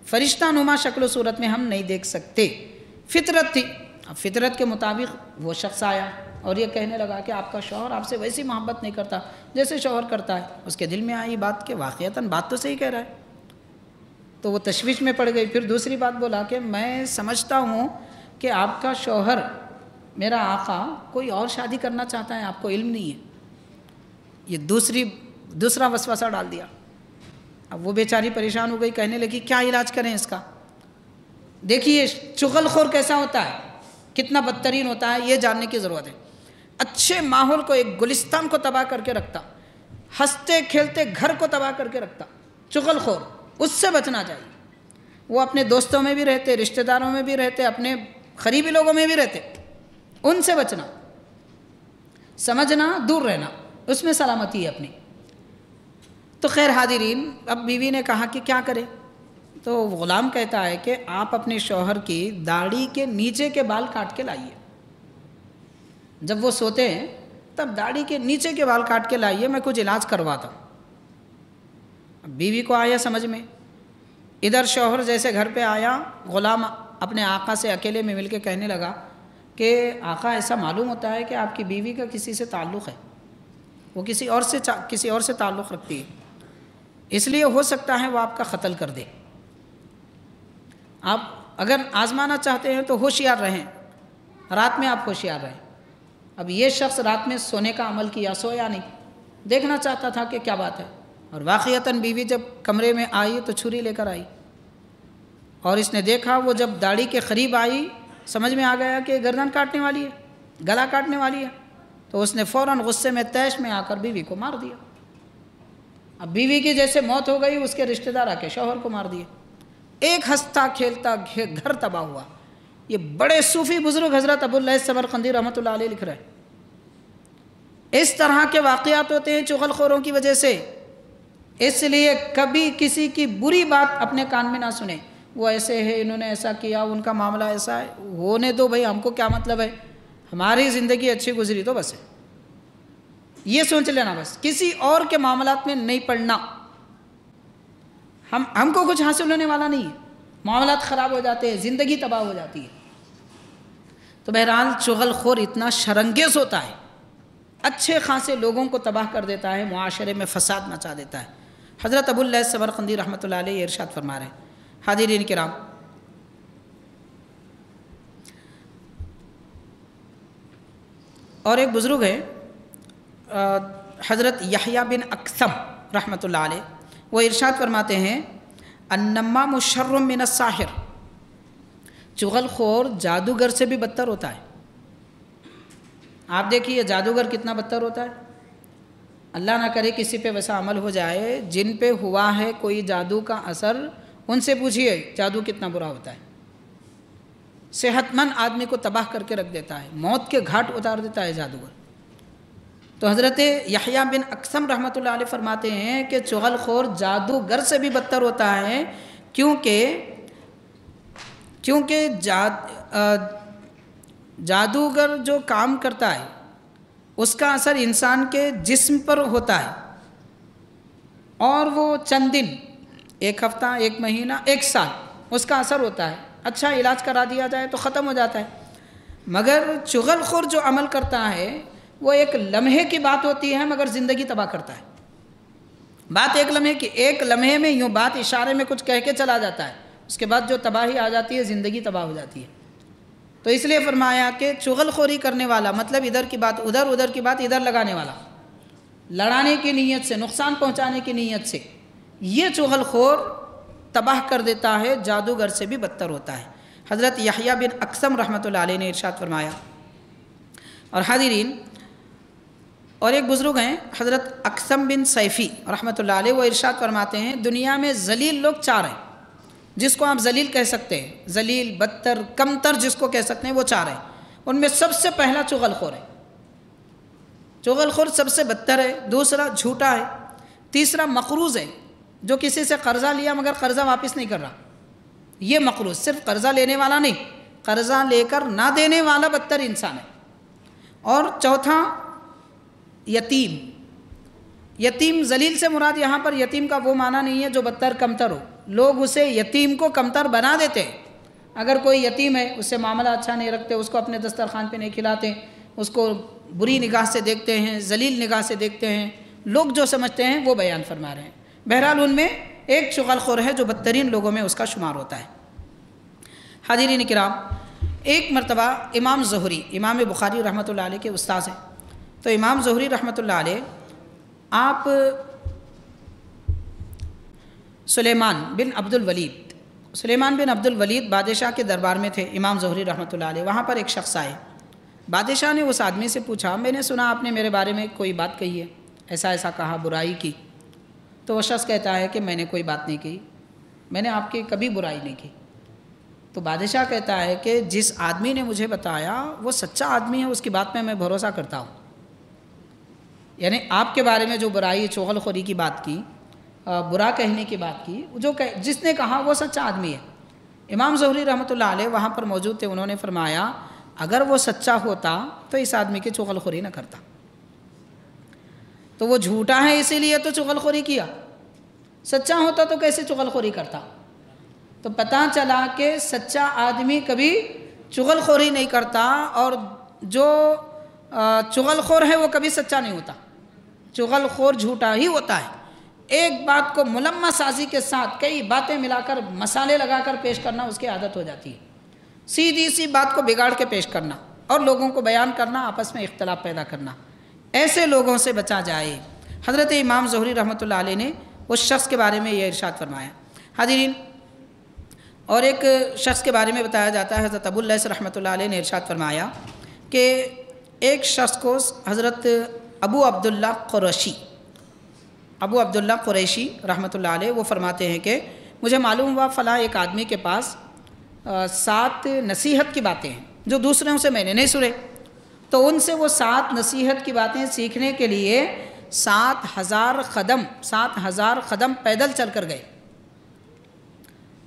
فرشتہ نما شکل و صورت میں ہم نہیں دیکھ سکتے. فطرت تھی، اب فطرت کے مطابق وہ شخص آیا اور یہ کہنے لگا کہ آپ کا شوہر آپ سے ویسی محبت نہیں کرتا جیسے شوہر کرتا ہے. اس کے دل میں آئی بات کہ واقعتاً بات تو صحیح کہہ رہا ہے. تو وہ تشویش میں پڑ گئی. پھر دوسری بات بولا کہ میں سمجھتا ہوں کہ آپ کا شوہر میرا آقا کوئی اور شادی کرنا چاہتا ہے، آپ کو علم نہیں ہے. یہ دوسرا وسوسہ ڈال دیا. اب وہ بیچاری پریشان ہو گئی، کہنے لگی کیا علاج کریں اس کا. دیکھیے چغل خور کیسا ہوتا ہے، کتنا بدترین ہوتا ہے، یہ جاننے کی ضرورت ہے. اچھے ماحول کو، ایک گلستان کو تباہ کر کے رکھتا، ہنستے کھیلتے گھر کو تباہ کر کے رکھتا. چغل خور، اس سے بچنا چاہیے. وہ اپنے دوستوں میں بھی رہتے، رشتہ داروں میں بھی رہتے، اپنے قریبی لوگوں میں بھی رہتے. ان سے بچنا، سمجھنا، دور رہنا، اس میں سلامتی ہے اپنی. تو خیر حاضرین، اب بیوی نے کہا کہ کیا کرے. تو غلام کہتا ہے کہ آپ اپنے شوہر کی داڑھی کے نیچے کے بال کاٹ کے لائیے. جب وہ سوتے ہیں تب داڑھی کے نیچے کے بال کاٹ کے لائیے، میں کچھ علاج کرواتا ہوں. اب بیوی کو آیا سمجھ میں. ادھر شوہر جیسے گھر پہ آیا، غلام اپنے آقا سے اکیلے میں مل کے کہنے لگا کہ آقا ایسا معلوم ہوتا ہے کہ آپ کی بیوی کا کسی سے تعلق ہے، وہ کسی اور سے تعلق رکھتی ہے، اس لیے ہو سکتا ہے وہ آپ کا قتل کر دے. آپ اگر آزمانا چاہتے ہیں تو ہوشیار رہیں، رات میں آپ ہوشیار رہیں. اب یہ شخص رات میں سونے کا عمل کیا، سویا نہیں، دیکھنا چاہتا تھا کہ کیا بات ہے. اور واقعتاً بیوی جب کمرے میں آئی تو چھری لے کر آئی، اور اس نے دیکھا وہ جب داڑھی کے قریب آئی سمجھ میں آ گیا کہ گردن کاٹنے والی ہے، گلا کاٹنے والی ہے. تو اس نے فوراً غصے میں تیش میں آ کر بیوی کو مار دیا. اب بیوی کی جیسے موت ہو گئی، اس کے رشتہ دار آ کے شوہر کو مار دیے. ایک ہنستا کھیلتا گھر تباہ ہوا. یہ بڑے صوفی بزرگ حضرت ابو الليث سمرقندی رحمۃ اللہ علیہ لکھ رہے ہیں. اس طرح کے واقعات ہوتے ہیں چغل خوروں کی وجہ سے. اس لیے کبھی کسی کی بری بات اپنے کان میں نہ سنیں. وہ ایسے ہے، انہوں نے ایسا کیا، ان کا معاملہ ایسا ہے، ہونے دو بھائی، ہم کو کیا مطلب ہے، ہماری زندگی اچھی گزری تو بس ہے. یہ سوچ لینا بس، کسی اور کے معاملات میں نہیں پڑنا. ہم کو کچھ حاصل ہونے والا نہیں ہے، معاملات خراب ہو جاتے ہیں، زندگی تباہ ہو جاتی ہے. تو بہرحال چغل خور اتنا شرنگیز ہوتا ہے، اچھے خاصے لوگوں کو تباہ کر دیتا ہے، معاشرے میں فساد مچا دیتا ہے. حضرت ابو الليث سمرقندی رحمۃ اللہ علیہ ارشاد فرما رہے ہیں. حاضرین کرام، اور ایک بزرگ ہے حضرت یحییٰ بن اکثم رحمۃ اللہ علیہ، وہ ارشاد فرماتے ہیں النمام شر من الساحر، چغل خور جادوگر سے بھی بدتر ہوتا ہے. آپ دیکھیے جادوگر کتنا بدتر ہوتا ہے. اللہ نہ کرے کسی پہ ویسا عمل ہو جائے، جن پہ ہوا ہے کوئی جادو کا اثر، ان سے پوچھئے جادو کتنا برا ہوتا ہے. صحت مند آدمی کو تباہ کر کے رکھ دیتا ہے، موت کے گھاٹ اتار دیتا ہے جادوگر. تو حضرت یحییٰ بن اقسم رحمۃ اللہ علیہ فرماتے ہیں کہ چغل خور جادوگر سے بھی بدتر ہوتا ہے، کیونکہ جادوگر جو کام کرتا ہے اس کا اثر انسان کے جسم پر ہوتا ہے، اور وہ چند دن، ایک ہفتہ، ایک مہینہ، ایک سال اس کا اثر ہوتا ہے، اچھا علاج کرا دیا جائے تو ختم ہو جاتا ہے۔ مگر چغل خور جو عمل کرتا ہے وہ ایک لمحے کی بات ہوتی ہے، مگر زندگی تباہ کرتا ہے۔ بات ایک لمحے کی، ایک لمحے میں یوں بات اشارے میں کچھ کہہ کے چلا جاتا ہے، اس کے بعد جو تباہی آ جاتی ہے، زندگی تباہ ہو جاتی ہے۔ تو اس لیے فرمایا کہ چغل خوری کرنے والا مطلب ادھر کی بات ادھر، ادھر کی بات ادھر لگانے والا، لڑانے کی نیت سے، نقصان پہنچانے کی نیت سے، یہ چغل خور تباہ کر دیتا ہے، جادوگر سے بھی بدتر ہوتا ہے۔ حضرت یحییٰ بن اقسم رحمۃ اللہ علیہ نے ارشاد فرمایا۔ اور حاضرین، اور ایک بزرگ ہیں حضرت اقسم بن سیفی رحمۃ اللہ علیہ، وہ ارشاد فرماتے ہیں دنیا میں ذلیل لوگ 4 ہیں، جس کو آپ ذلیل کہہ سکتے ہیں، ذلیل، بدتر، کمتر جس کو کہہ سکتے ہیں، وہ 4 ہیں۔ ان میں سب سے پہلا چغل خور ہے، چغل خور سب سے بدتر ہے۔ دوسرا جھوٹا ہے۔ تیسرا مقروض ہے، جو کسی سے قرضہ لیا مگر قرضہ واپس نہیں کر رہا، یہ مقروض، صرف قرضہ لینے والا نہیں، قرضہ لے کر نہ دینے والا بدتر انسان ہے۔ اور چوتھا یتیم۔ یتیم، ذلیل سے مراد یہاں پر یتیم کا وہ معنی نہیں ہے جو بدتر کمتر ہو، لوگ اسے یتیم کو کمتر بنا دیتے ہیں۔ اگر کوئی یتیم ہے، اس سے معاملہ اچھا نہیں رکھتے، اس کو اپنے دسترخوان پہ نہیں کھلاتے، اس کو بری نگاہ سے دیکھتے ہیں، ذلیل نگاہ سے دیکھتے ہیں، لوگ جو سمجھتے ہیں وہ بیان فرما رہے ہیں۔ بہرحال ان میں ایک چغل خور ہے جو بدترین لوگوں میں اس کا شمار ہوتا ہے۔ حاضرین کرام، ایک مرتبہ امام زہری، امام بخاری رحمۃ اللہ علیہ کے استاذ ہیں، تو امام زہری رحمۃ اللہ علیہ آپ سلیمان بن عبد الولید بادشاہ کے دربار میں تھے امام زہری رحمۃ اللہ علیہ۔ وہاں پر ایک شخص آئے، بادشاہ نے اس آدمی سے پوچھا، میں نے سنا آپ نے میرے بارے میں کوئی بات کہی ہے، ایسا ایسا کہا، برائی کی۔ تو وہ شخص کہتا ہے کہ میں نے کوئی بات نہیں کی، میں نے آپ کی کبھی برائی نہیں کی۔ تو بادشاہ کہتا ہے کہ جس آدمی نے مجھے بتایا وہ سچا آدمی ہے، اس کی بات میں بھروسہ کرتا ہوں۔ یعنی آپ کے بارے میں جو برائی، چغل خوری کی بات کی، برا کہنے کی بات کی، جس نے کہا وہ سچا آدمی ہے۔ امام زہری رحمۃ اللہ علیہ وہاں پر موجود تھے، انہوں نے فرمایا اگر وہ سچا ہوتا تو اس آدمی کی چغل خوری نہ کرتا، تو وہ جھوٹا ہے اسی لیے تو چغل خوری کیا، سچا ہوتا تو کیسے چغل خوری کرتا؟ تو پتہ چلا کہ سچا آدمی کبھی چغل خوری نہیں کرتا، اور جو چغل خور ہے وہ کبھی سچا نہیں ہوتا، چغل خور جھوٹا ہی ہوتا ہے۔ ایک بات کو ملمہ سازی کے ساتھ کئی باتیں ملا کر، مسالے لگا کر پیش کرنا اس کی عادت ہو جاتی ہے، سیدھی سی بات کو بگاڑ کے پیش کرنا اور لوگوں کو بیان کرنا، آپس میں اختلاف پیدا کرنا، ایسے لوگوں سے بچا جائے۔ حضرت امام زہری رحمۃ اللہ علیہ نے اس شخص کے بارے میں یہ ارشاد فرمایا۔ حاضرین، اور ایک شخص کے بارے میں بتایا جاتا ہے، حضرت ابو اللیث رحمۃ اللہ علیہ نے ارشاد فرمایا کہ ایک شخص کو حضرت ابو عبداللہ قریشی رحمۃ اللہ علیہ وہ فرماتے ہیں کہ مجھے معلوم ہوا فلاں ایک آدمی کے پاس 7 نصیحت کی باتیں ہیں جو دوسروں سے میں نے نہیں سنے، تو ان سے وہ 7 نصیحت کی باتیں سیکھنے کے لیے 7,000 قدم پیدل چل کر گئے۔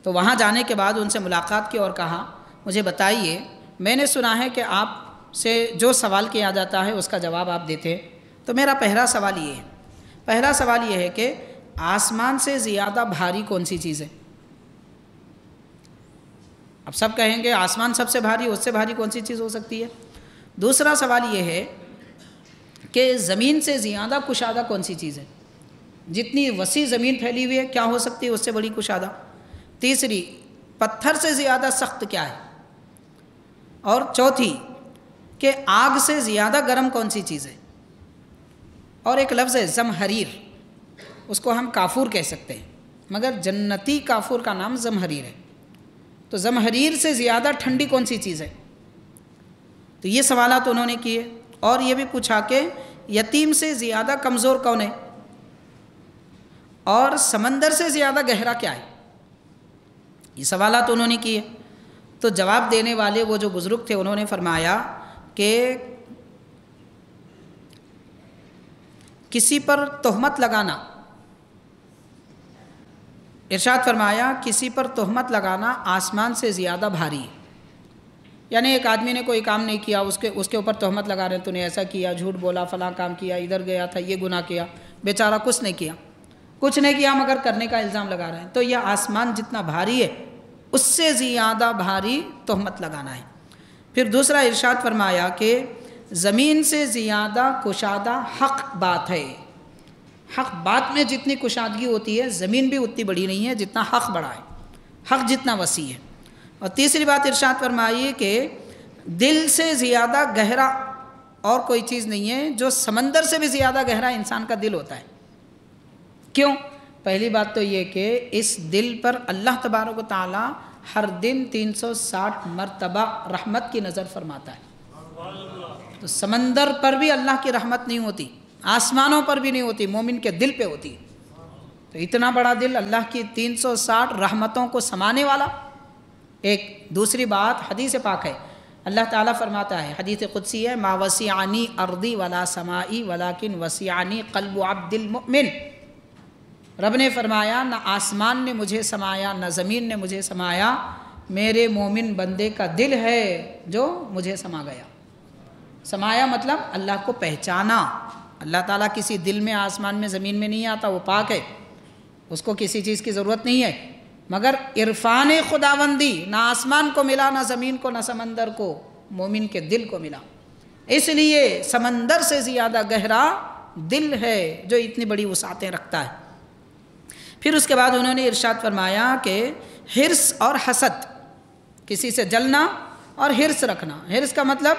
تو وہاں جانے کے بعد ان سے ملاقات کی اور کہا مجھے بتائیے، میں نے سنا ہے کہ آپ سے جو سوال کیا جاتا ہے اس کا جواب آپ دیتے ہیں، تو میرا پہلا سوال یہ ہے کہ آسمان سے زیادہ بھاری کون سی چیز ہے؟ اب سب کہیں گے آسمان سب سے بھاری، اس سے بھاری کون سی چیز ہو سکتی ہے؟ دوسرا سوال یہ ہے کہ زمین سے زیادہ کشادہ کون سی چیز ہے؟ جتنی وسیع زمین پھیلی ہوئی ہے کیا ہو سکتی ہے اس سے بڑی کشادہ؟ تیسری، پتھر سے زیادہ سخت کیا ہے؟ اور چوتھی کہ آگ سے زیادہ گرم کون سی چیز ہے؟ اور ایک لفظ ہے زمہریر، اس کو ہم کافور کہہ سکتے ہیں، مگر جنتی کافور کا نام زمہریر ہے۔ تو زمہریر سے زیادہ ٹھنڈی کون سی چیز ہے؟ تو یہ سوالات انہوں نے کیے، اور یہ بھی پوچھا کہ یتیم سے زیادہ کمزور کون ہے؟ اور سمندر سے زیادہ گہرا کیا ہے؟ یہ سوالات انہوں نے کیے۔ تو جواب دینے والے وہ جو بزرگ تھے انہوں نے فرمایا کہ کسی پر تہمت لگانا، ارشاد فرمایا کسی پر تہمت لگانا آسمان سے زیادہ بھاری ہے۔ یعنی ایک آدمی نے کوئی کام نہیں کیا، اس کے اوپر تہمت لگا رہے ہیں، تو نے ایسا کیا، جھوٹ بولا، فلاں کام کیا، ادھر گیا تھا، یہ گناہ کیا، بیچارہ کچھ نہیں کیا مگر کرنے کا الزام لگا رہے ہیں، تو یہ آسمان جتنا بھاری ہے اس سے زیادہ بھاری تہمت لگانا ہے۔ پھر دوسرا ارشاد فرمایا کہ زمین سے زیادہ کشادہ حق بات ہے۔ حق بات میں جتنی کشادگی ہوتی ہے زمین بھی اتنی بڑی نہیں ہے جتنا حق بڑا ہے، حق جتنا وسیع ہے۔ اور تیسری بات ارشاد فرمائی کہ دل سے زیادہ گہرا اور کوئی چیز نہیں ہے، جو سمندر سے بھی زیادہ گہرا انسان کا دل ہوتا ہے۔ کیوں؟ پہلی بات تو یہ کہ اس دل پر اللہ تبارک و تعالی ہر دن 360 مرتبہ رحمت کی نظر فرماتا ہے۔ تو سمندر پر بھی اللہ کی رحمت نہیں ہوتی، آسمانوں پر بھی نہیں ہوتی، مومن کے دل پہ ہوتی۔ تو اتنا بڑا دل، اللہ کی 360 رحمتوں کو سمانے والا۔ ایک دوسری بات حدیث پاک ہے، اللہ تعالیٰ فرماتا ہے، حدیث قدسی ہے، ما وسعنی ارضی ولا سمائی ولیکن وسعنی قلب عبد المؤمن۔ رب نے فرمایا نہ آسمان نے مجھے سمایا نہ زمین نے مجھے سمایا، میرے مومن بندے کا دل ہے جو مجھے سما گیا۔ سمایا مطلب اللہ کو پہچانا۔ اللہ تعالیٰ کسی دل میں، آسمان میں، زمین میں نہیں آتا، وہ پاک ہے، اس کو کسی چیز کی ضرورت نہیں ہے، مگر عرفان خداوندی نہ آسمان کو ملا، نہ زمین کو، نہ سمندر کو، مومن کے دل کو ملا۔ اس لیے سمندر سے زیادہ گہرا دل ہے جو اتنی بڑی وسعتیں رکھتا ہے۔ پھر اس کے بعد انہوں نے ارشاد فرمایا کہ حرص اور حسد، کسی سے جلنا اور حرص رکھنا۔ حرص کا مطلب،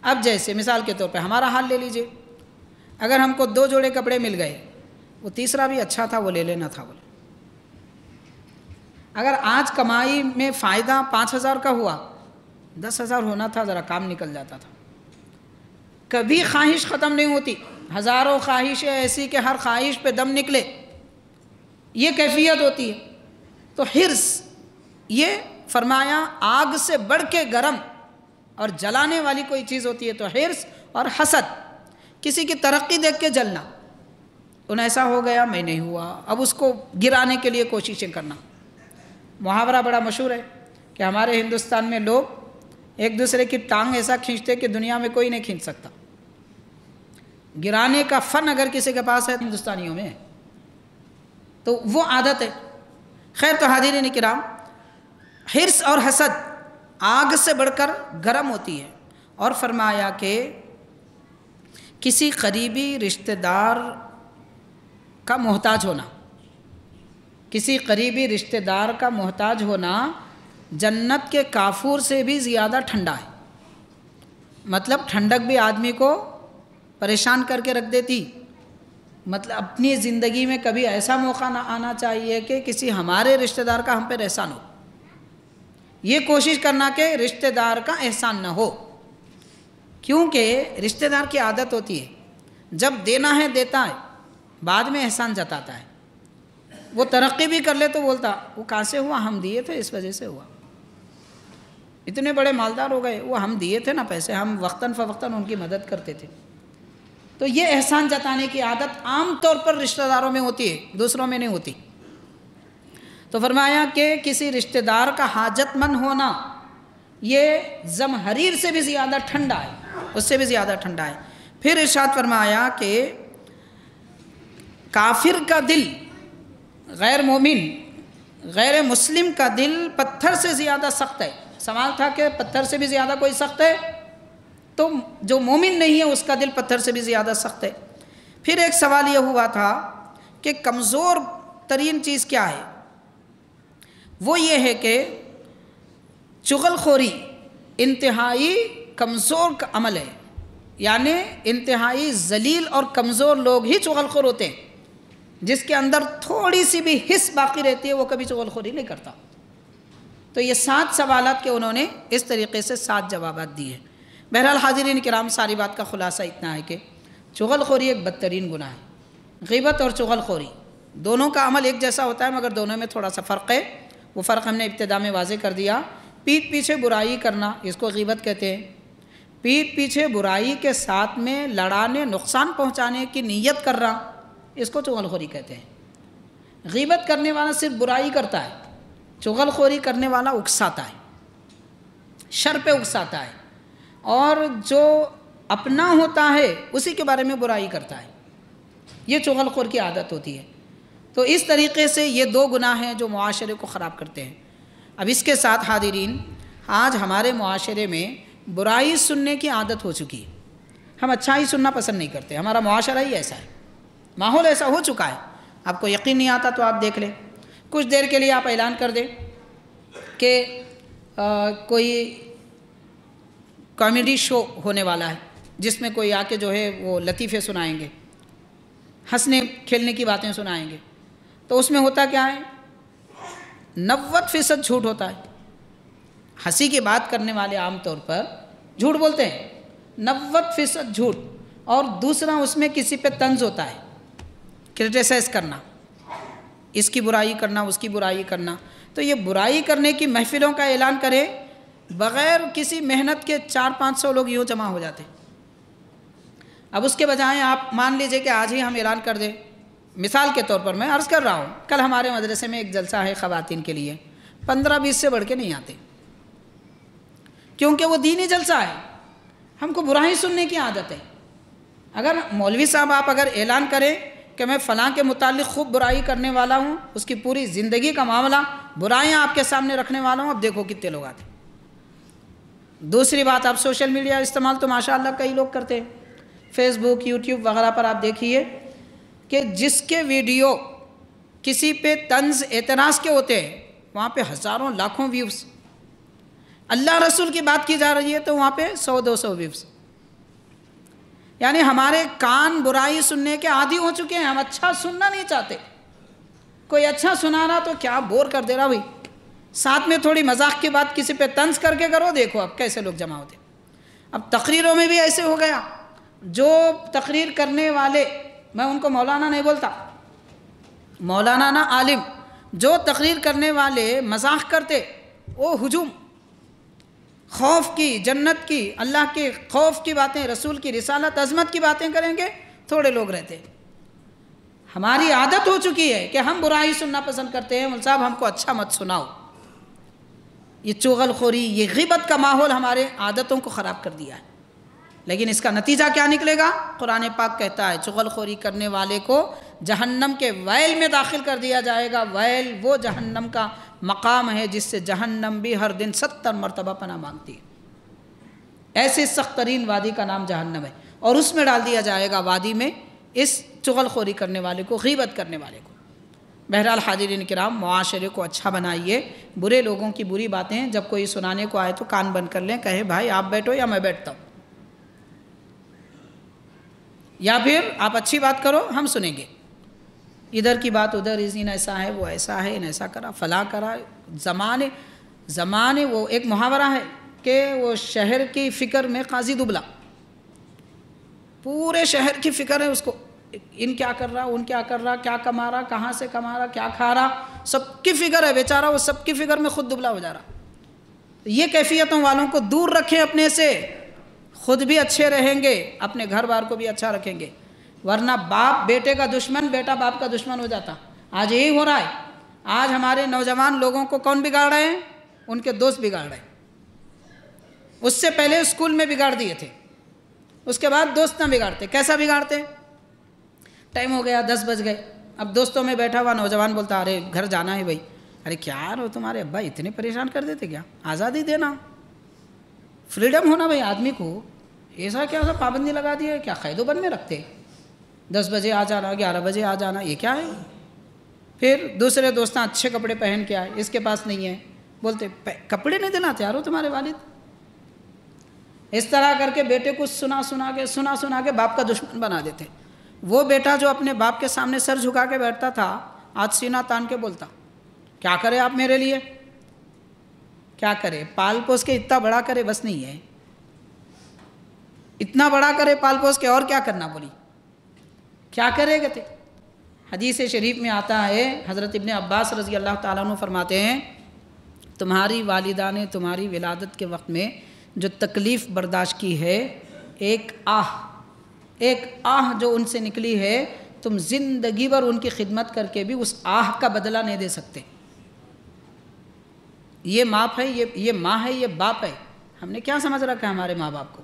اب جیسے مثال کے طور پہ ہمارا حال لے لیجئے، اگر ہم کو 2 جوڑے کپڑے مل گئے، وہ تیسرا بھی اچھا تھا، وہ لے لینا تھا۔ بولے اگر آج کمائی میں فائدہ 5,000 کا ہوا، 10,000 ہونا تھا، ذرا کام نکل جاتا تھا۔ کبھی خواہش ختم نہیں ہوتی، ہزاروں خواہشیں ایسی کہ ہر خواہش پہ دم نکلے، یہ کیفیت ہوتی ہے۔ تو حرص، یہ فرمایا آگ سے بڑھ کے گرم اور جلانے والی کوئی چیز ہوتی ہے۔ تو حرص اور حسد، کسی کی ترقی دیکھ کے جلنا، ان ایسا ہو گیا میں نہیں ہوا، اب اس کو گرانے کے لیے کوششیں کرنا۔ محاورہ بڑا مشہور ہے کہ ہمارے ہندوستان میں لوگ ایک دوسرے کی ٹانگ ایسا کھینچتے کہ دنیا میں کوئی نہیں کھینچ سکتا۔ گرانے کا فن اگر کسی کے پاس ہے ہندوستانیوں میں تو وہ عادت ہے۔ خیر، تو حاضرین کرام، حرص اور حسد آگ سے بڑھ کر گرم ہوتی ہے۔ اور فرمایا کہ کسی قریبی رشتہ دار کا محتاج ہونا، کسی قریبی رشتہ دار کا محتاج ہونا جنت کے کافور سے بھی زیادہ ٹھنڈا ہے۔ مطلب ٹھنڈک بھی آدمی کو پریشان کر کے رکھ دیتی۔ مطلب اپنی زندگی میں کبھی ایسا موقع نہ آنا چاہیے کہ کسی ہمارے رشتہ دار کا ہم پہ احسان ہو۔ یہ کوشش کرنا کہ رشتہ دار کا احسان نہ ہو، کیونکہ رشتہ دار کی عادت ہوتی ہے جب دینا ہے دیتا ہے، بعد میں احسان جتاتا ہے۔ وہ ترقی بھی کر لے تو بولتا وہ کہاں سے ہوا، ہم دیے تھے اس وجہ سے ہوا۔ اتنے بڑے مالدار ہو گئے، وہ ہم دیے تھے نا پیسے، ہم وقتاً فوقتاً ان کی مدد کرتے تھے۔ تو یہ احسان جتانے کی عادت عام طور پر رشتہ داروں میں ہوتی ہے، دوسروں میں نہیں ہوتی۔ تو فرمایا کہ کسی رشتہ دار کا حاجت مند ہونا یہ زمہریر سے بھی زیادہ ٹھنڈا ہے، اس سے بھی زیادہ ٹھنڈا ہے۔ پھر ارشاد فرمایا کہ کافر کا دل، غیر مومن، غیر مسلم کا دل پتھر سے زیادہ سخت ہے۔ سوال تھا کہ پتھر سے بھی زیادہ کوئی سخت ہے؟ تو جو مومن نہیں ہے اس کا دل پتھر سے بھی زیادہ سخت ہے۔ پھر ایک سوال یہ ہوا تھا کہ کمزور ترین چیز کیا ہے؟ وہ یہ ہے کہ چغل خوری انتہائی کمزور کا عمل ہے، یعنی انتہائی ذلیل اور کمزور لوگ ہی چغل خور ہوتے ہیں۔ جس کے اندر تھوڑی سی بھی حس باقی رہتی ہے وہ کبھی چغل خوری نہیں کرتا۔ تو یہ 7 سوالات کے انہوں نے اس طریقے سے 7 جوابات دیے۔ بہرحال حاضرین کرام، ساری بات کا خلاصہ اتنا ہے کہ چغل خوری ایک بدترین گناہ ہے۔ غیبت اور چغل خوری دونوں کا عمل ایک جیسا ہوتا ہے، مگر دونوں میں تھوڑا سا فرق ہے۔ وہ فرق ہم نے ابتدا میں واضح کر دیا۔ پیٹھ پیچھے برائی کرنا، اس کو غیبت کہتے ہیں۔ پیٹھ پیچھے برائی کے ساتھ میں لڑانے نقصان پہنچانے کی نیت کر رہا، اس کو چغل خوری کہتے ہیں۔ غیبت کرنے والا صرف برائی کرتا ہے، چغل خوری کرنے والا اکساتا ہے، شر پہ اکساتا ہے، اور جو اپنا ہوتا ہے اسی کے بارے میں برائی کرتا ہے، یہ چغل خور کی عادت ہوتی ہے۔ تو اس طریقے سے یہ دو گناہ ہیں جو معاشرے کو خراب کرتے ہیں۔ اب اس کے ساتھ حاضرین، آج ہمارے معاشرے میں برائی سننے کی عادت ہو چکی ہے، ہم اچھائی سننا پسند نہیں کرتے، ہمارا معاشرہ ہی ایسا ہے، ماحول ایسا ہو چکا ہے۔ آپ کو یقین نہیں آتا تو آپ دیکھ لیں، کچھ دیر کے لیے آپ اعلان کر دیں کہ کوئی کامیڈی شو ہونے والا ہے جس میں کوئی آ کے جو ہے وہ لطیفے سنائیں گے، ہنسنے کھیلنے کی باتیں سنائیں گے، تو اس میں ہوتا کیا ہے؟ 90% جھوٹ ہوتا ہے۔ ہنسی کی بات کرنے والے عام طور پر جھوٹ بولتے ہیں، 90% جھوٹ، اور دوسرا اس میں کسی پہ طنز ہوتا ہے، کرٹیسائز کرنا، اس کی برائی کرنا، اس کی برائی کرنا۔ تو یہ برائی کرنے کی محفلوں کا اعلان کرے بغیر کسی محنت کے 400-500 لوگ یوں جمع ہو جاتے۔ اب اس کے بجائے آپ مان لیجئے کہ آج ہی ہم اعلان کر دیں، مثال کے طور پر میں عرض کر رہا ہوں، کل ہمارے مدرسے میں ایک جلسہ ہے خواتین کے لیے، 15-20 سے بڑھ کے نہیں آتے، کیونکہ وہ دینی جلسہ ہے، ہم کو برائی سننے کی عادت ہے۔ اگر مولوی صاحب آپ اگر اعلان کریں کہ میں فلاں کے متعلق خوب برائی کرنے والا ہوں، اس کی پوری زندگی کا معاملہ برائیاں آپ کے سامنے رکھنے والا ہوں، اب دیکھو کتنے لوگ آتے۔ دوسری بات، آپ سوشل میڈیا استعمال تو ماشاءاللہ کئی لوگ کرتے ہیں، فیس بک، یوٹیوب وغیرہ پر آپ دیکھیے کہ جس کے ویڈیو کسی پہ طنز اعتراض کے ہوتے ہیں وہاں پہ ہزاروں لاکھوں ویوز، اللہ رسول کی بات کی جا رہی ہے تو وہاں پہ 100-200 ویوز۔ یعنی ہمارے کان برائی سننے کے عادی ہو چکے ہیں، ہم اچھا سننا نہیں چاہتے۔ کوئی اچھا سنا رہا تو کیا بور کر دے رہا بھائی، ساتھ میں تھوڑی مذاق کی بات کسی پہ طنز کر کے کرو، دیکھو اب کیسے لوگ جمع ہوتے۔ اب تقریروں میں بھی ایسے ہو گیا، جو تقریر کرنے والے، میں ان کو مولانا نہیں بولتا، مولانا نہ عالم، جو تقریر کرنے والے مذاق کرتے، وہ ہجوم، خوف کی، جنت کی، اللہ کے خوف کی باتیں، رسول کی رسالت، عظمت کی باتیں کریں گے، تھوڑے لوگ رہتے۔ ہماری عادت ہو چکی ہے کہ ہم برائی سننا پسند کرتے ہیں، مول صاحب ہم کو اچھا مت سناؤ۔ یہ چغل خوری، یہ غیبت کا ماحول ہمارے عادتوں کو خراب کر دیا ہے۔ لیکن اس کا نتیجہ کیا نکلے گا؟ قرآن پاک کہتا ہے چغل خوری کرنے والے کو جہنم کے ویل میں داخل کر دیا جائے گا۔ ویل وہ جہنم کا مقام ہے جس سے جہنم بھی ہر دن 70 مرتبہ پناہ مانگتی ہے۔ ایسے سخت ترین وادی کا نام جہنم ہے، اور اس میں ڈال دیا جائے گا وادی میں اس چغل خوری کرنے والے کو، غیبت کرنے والے کو۔ بہرحال حاضرین کرام، معاشرے کو اچھا بنائیے، برے لوگوں کی بری باتیں جب کوئی سنانے کو آئے تو کان بند کر لیں، کہے بھائی آپ بیٹھو یا میں بیٹھتا ہوں، یا پھر آپ اچھی بات کرو ہم سنیں گے، ادھر کی بات ادھر، اس نے ایسا ہے، وہ ایسا ہے، ان ایسا کرا، فلاں کرا۔ زمانے وہ ایک محاورہ ہے کہ وہ شہر کی فکر میں قاضی دبلا، پورے شہر کی فکر ہے اس کو، ان کیا کر رہا، ان کیا کر رہا، کیا کما رہا، کہاں سے کما رہا، کیا کھا رہا، سب کی فکر ہے بیچارہ، وہ سب کی فکر میں خود دبلا ہو جا رہا۔ یہ کیفیتوں والوں کو دور رکھیں اپنے سے، خود بھی اچھے رہیں گے، اپنے گھر بار کو بھی اچھا رکھیں گے، ورنہ باپ بیٹے کا دشمن، بیٹا باپ کا دشمن ہو جاتا۔ آج یہی ہو رہا ہے، آج ہمارے نوجوان لوگوں کو کون بگاڑ رہے ہیں؟ ان کے دوست بگاڑ رہے ہیں۔ اس سے پہلے اسکول میں بگاڑ دیے تھے، اس کے بعد دوست نہ بگاڑتے۔ کیسا بگاڑتے؟ ٹائم ہو گیا، 10 بج گئے، اب دوستوں میں بیٹھا ہوا نوجوان بولتا ارے گھر جانا ہے بھائی، ارے کیا یار تمہارے ابا اتنے پریشان کر دیتے کیا، آزادی دینا، فریڈم ہونا بھائی آدمی کو، ایسا کیا سا پابندی لگا دی ہے، کیا قید و بند میں رکھتے، 10 بجے آ جانا، 11 بجے آ جانا، یہ کیا ہے؟ پھر دوسرے دوستاں اچھے کپڑے پہن کے آئے، اس کے پاس نہیں ہے، بولتے کپڑے نہیں دلاتے یارو تمہارے والد۔ اس طرح کر کے بیٹے کو سنا سنا کے باپ کا دشمن بنا دیتے۔ وہ بیٹا جو اپنے باپ کے سامنے سر جھکا کے بیٹھتا تھا، آج سینہ تان کے بولتا کیا کرے آپ میرے لیے، کیا کرے، پال پوس کے اتنا بڑا کرے بس نہیں ہے، اتنا بڑا کرے پال پوس کے، اور کیا کرنا، بولی کیا کرے گا؟ حدیث شریف میں آتا ہے، حضرت ابن عباس رضی اللہ تعالیٰ عنہ فرماتے ہیں تمہاری والدہ نے تمہاری ولادت کے وقت میں جو تکلیف برداشت کی ہے، ایک آہ جو ان سے نکلی ہے، تم زندگی بھر ان کی خدمت کر کے بھی اس آہ کا بدلہ نہیں دے سکتے۔ یہ ماں ہے، یہ باپ ہے۔ ہم نے کیا سمجھ رکھا ہے ہمارے ماں باپ کو؟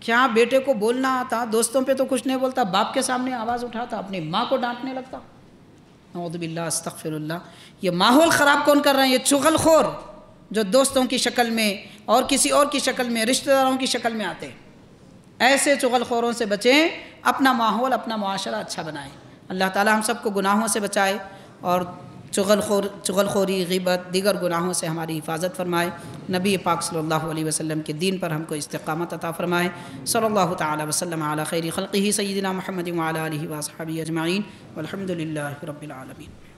کیا بیٹے کو بولنا آتا؟ دوستوں پہ تو کچھ نہیں بولتا، باپ کے سامنے آواز اٹھاتا، اپنی ماں کو ڈانٹنے لگتا۔ نعوذ باللہ، استغفر اللہ۔ یہ ماحول خراب کون کر رہے ہیں؟ یہ چغل خور جو دوستوں کی شکل میں اور کسی اور کی شکل میں، رشتہ داروں کی شکل میں آتے ہیں۔ ایسے چغل خوروں سے بچیں، اپنا ماحول، اپنا معاشرہ اچھا بنائیں۔ اللہ تعالی ہم سب کو گناہوں سے بچائے اور چغل خوری، غیبت، دیگر گناہوں سے ہماری حفاظت فرمائے۔ نبی پاک صلی اللہ علیہ وسلم کے دین پر ہم کو استقامت عطا فرمائے۔ صلی اللہ تعالی وسلم علی خیر خلقہ سیدنا محمد وعلی آلہ واصحابہ اجمعین والحمد للہ رب العالمین۔